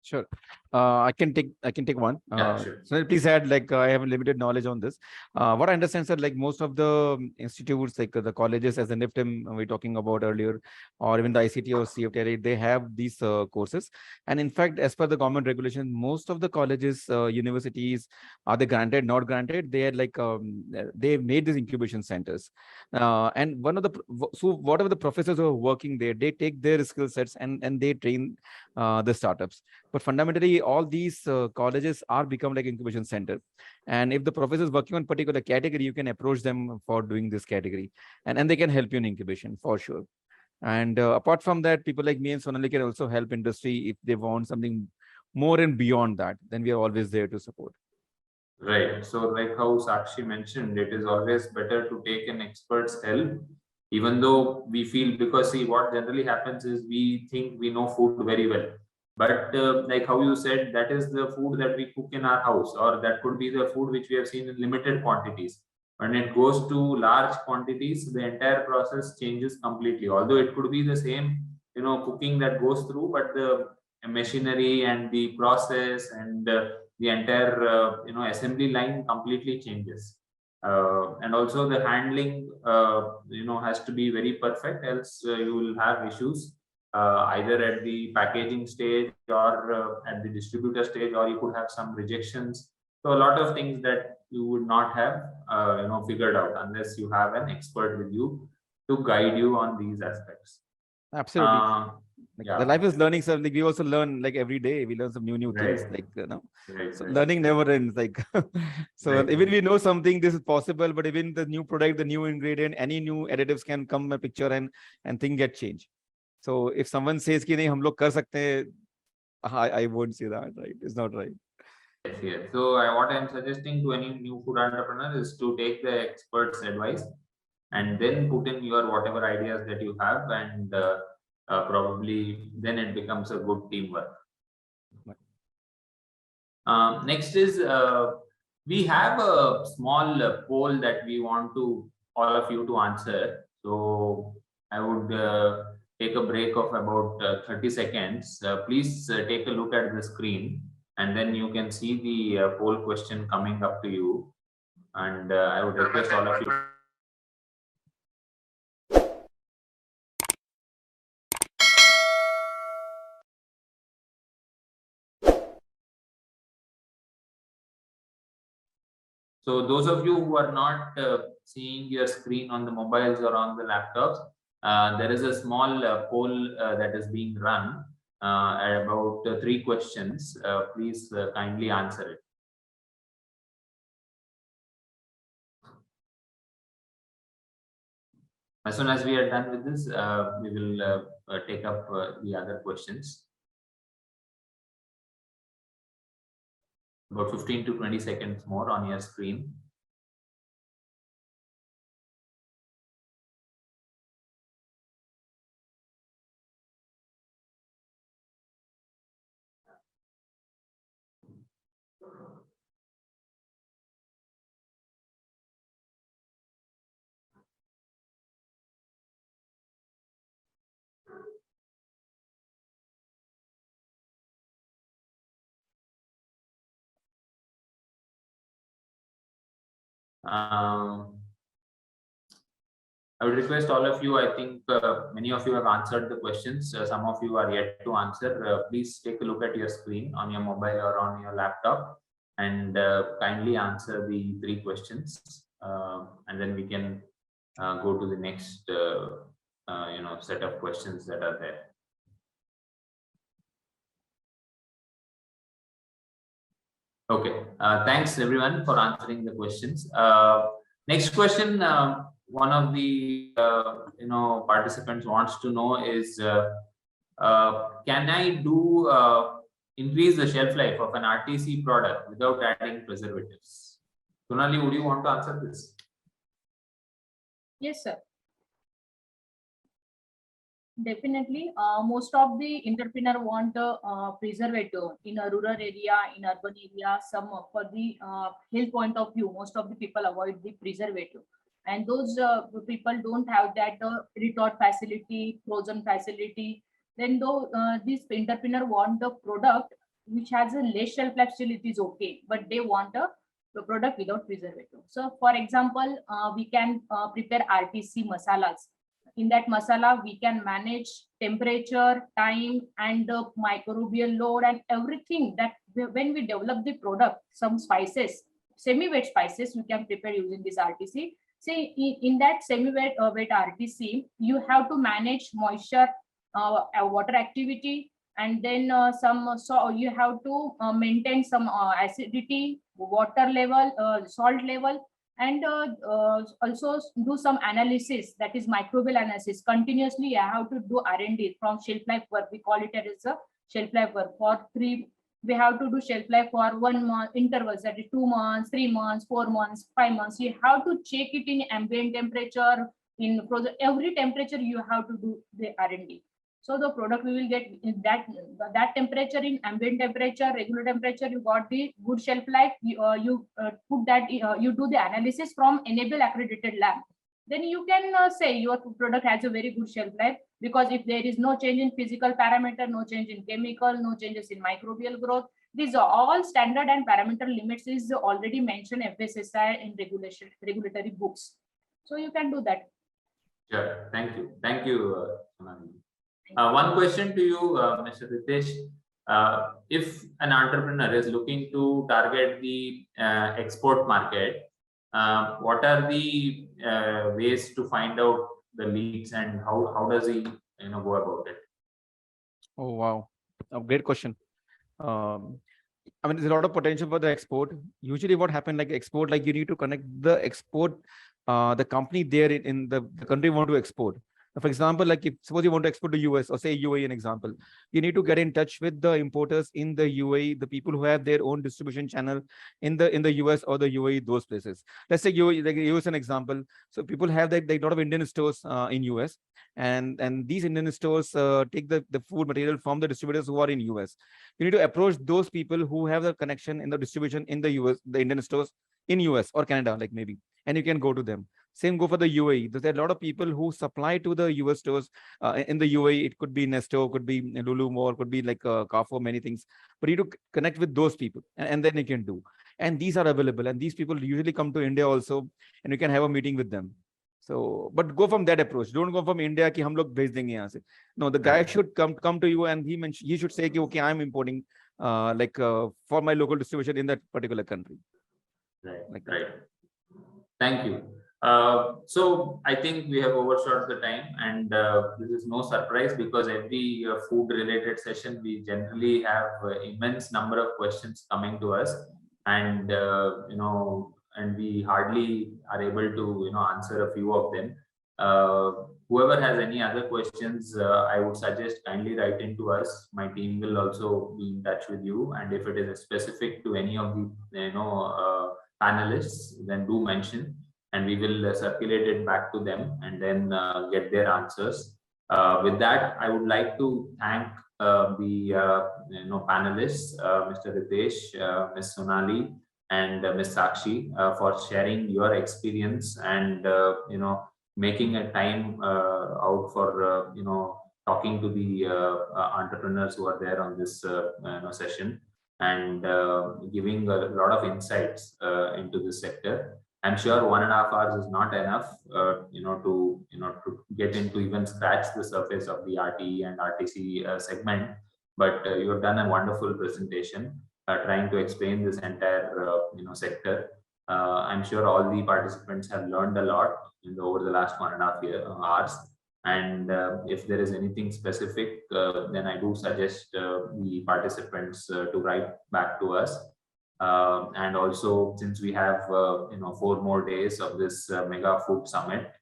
C: Sure. I can take one.
A: Yeah, sure.
C: So please add, I have limited knowledge on this. What I understand, sir, most of the institutes, the colleges, as the NIFTM we talking about earlier, or even the ICT or CFTRA, they have these courses. And in fact, as per the government regulation, most of the colleges, universities, are they granted, not granted? They are they've made these incubation centers. And whatever the professors who are working there, they take their skill sets and they train the startups. But fundamentally, all these colleges are become like incubation center. And if the professor is working on particular category, you can approach them for doing this category, and they can help you in incubation for sure. And apart from that, people like me and Sonali can also help industry if they want something more and beyond that. Then we are always there to support.
A: Right. So, like how Sakshi mentioned, it is always better to take an expert's help, even though we feel, because see, what generally happens is we think we know food very well. But like how you said, that is the food that we cook in our house, or that could be the food which we have seen in limited quantities. When it goes to large quantities, the entire process changes completely. Although it could be the same, cooking that goes through, but the machinery and the process and the entire assembly line completely changes, and also the handling has to be very perfect, else you will have issues either at the packaging stage or at the distributor stage, or you could have some rejections. So a lot of things that you would not have figured out unless you have an expert with you to guide you on these aspects.
C: Absolutely. Like
A: Yeah.
C: the life is learning something. We also learn like every day. We learn some new things.
A: Right.
C: Like
A: Right,
C: so
A: right.
C: learning never ends. Like so,
A: Right.
C: even we know something, this is possible. But even the new product, the new ingredient, any new additives can come a picture and thing get changed. So if someone says कि नहीं हम लोग कर सकते हैं, I won't say that. Right? It's not right.
A: Yes, yes. So what I'm suggesting to any new food entrepreneur is to take the expert's advice and then put in your whatever ideas that you have, and probably then it becomes a good teamwork. Next is we have a small poll that we want to all of you to answer. So I would take a break of about 30 seconds. Please take a look at the screen, and then you can see the poll question coming up to you. And I would request all of you. So those of you who are not seeing your screen on the mobiles or on the laptops, there is a small poll that is being run at about 3 questions. Please kindly answer it. As soon as we are done with this, we will take up the other questions. About 15 to 20 seconds more on your screen. I would request all of you, I think many of you have answered the questions. Some of you are yet to answer. Please take a look at your screen on your mobile or on your laptop and kindly answer the 3 questions. And then we can go to the next set of questions that are there. Okay, thanks everyone for answering the questions. Next question, one of the participants wants to know is, can I do increase the shelf life of an RTC product without adding preservatives? Sonali, would you want to answer this?
D: Yes, sir. Definitely, most of the entrepreneur want a preservative in a rural area, in urban area. Some for the health point of view, most of the people avoid the preservative, and those people don't have that retort facility, frozen facility. Then though this entrepreneur want a product which has a less shelf life, still it is okay, but they want a product without preservative. So, for example, we can prepare RTC masalas. In that masala we can manage temperature, time, and the microbial load and everything. That when we develop the product, some spices, semi-wet spices, we can prepare using this RTC. Say in that semi-wet wet RTC, you have to manage moisture, water activity, and then so you have to maintain some acidity, water level, salt level, and also do some analysis, that is microbial analysis. Continuously I have to do R&D from shelf life work. We call it as a shelf life work for we have to do shelf life for 1 month intervals, that is 2 months, 3 months, 4 months, 5 months. You have to check it in ambient temperature, in frozen, every temperature you have to do the R&D. So the product we will get in that temperature, in ambient temperature, regular temperature, you got the good shelf life. You put that, you do the analysis from enable accredited lab. Then you can say your product has a very good shelf life, because if there is no change in physical parameter, no change in chemical, no changes in microbial growth, these are all standard and parameter limits is already mentioned FSSAI in regulatory books. So you can do that.
A: Sure. Thank you. Thank you, Sonali. One question to you, Mr. Ritesh. If an entrepreneur is looking to target the export market, what are the ways to find out the leads, and how does he go about it?
C: Oh, wow. A great question. I mean, there's a lot of potential for the export. Usually what happens, like export, like you need to connect the export, the company there in the country you want to export. For example, like if suppose you want to export to US or say UAE, an example, you need to get in touch with the importers in the UAE, the people who have their own distribution channel in the US or the UAE, those places. Let's say UAE, like US an example. So people have like a lot of Indian stores in US, and these Indian stores take the food material from the distributors who are in US. You need to approach those people who have the connection in the distribution in the US, the Indian stores in US or Canada, like maybe, and you can go to them. Same go for the UAE. There's a lot of people who supply to the US stores in the UAE. It could be Nesto, could be Lulu Mall, could be like Carrefour, many things. But you need to connect with those people, and then you can do. And these are available. And these people usually come to India also, and you can have a meeting with them. So, but go from that approach. Don't go from India ki hum log bhej denge yahan se. No, the guy should come to you, and he should say ki, okay, I'm importing for my local distribution in that particular country.
A: Right.
C: Like that.
A: Right. Thank you. So I think we have overshot the time, and this is no surprise, because every food related session we generally have immense number of questions coming to us, and and we hardly are able to answer a few of them. Whoever has any other questions, I would suggest kindly write into us. My team will also be in touch with you, and if it is specific to any of the panelists, then do mention, and we will circulate it back to them and then get their answers. With that, I would like to thank the panelists, Mr. Ritesh, Ms. Sonali, and Ms. Sakshi for sharing your experience and making a time out for talking to the entrepreneurs who are there on this session, and giving a lot of insights into this sector. I'm sure 1.5 hours is not enough, to get into even scratch the surface of the RTE and RTC segment. But you have done a wonderful presentation, trying to explain this entire sector. I'm sure all the participants have learned a lot over the last 1.5 hours. And if there is anything specific, then I do suggest the participants to write back to us. And also, since we have 4 more days of this mega food summit,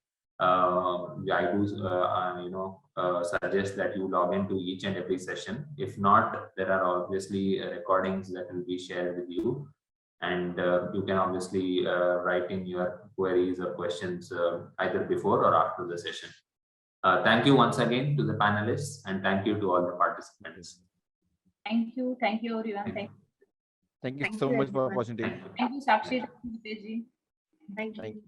A: I do suggest that you log into each and every session. If not, there are obviously recordings that will be shared with you, and you can obviously write in your queries or questions either before or after the session. Thank you once again to the panelists, and thank you to all the participants.
D: Thank you everyone.
C: Thank you so much for the opportunity.
D: Thank you, Sakshi. Thank you, Ritesh ji.
B: Thank you.
C: Thank you.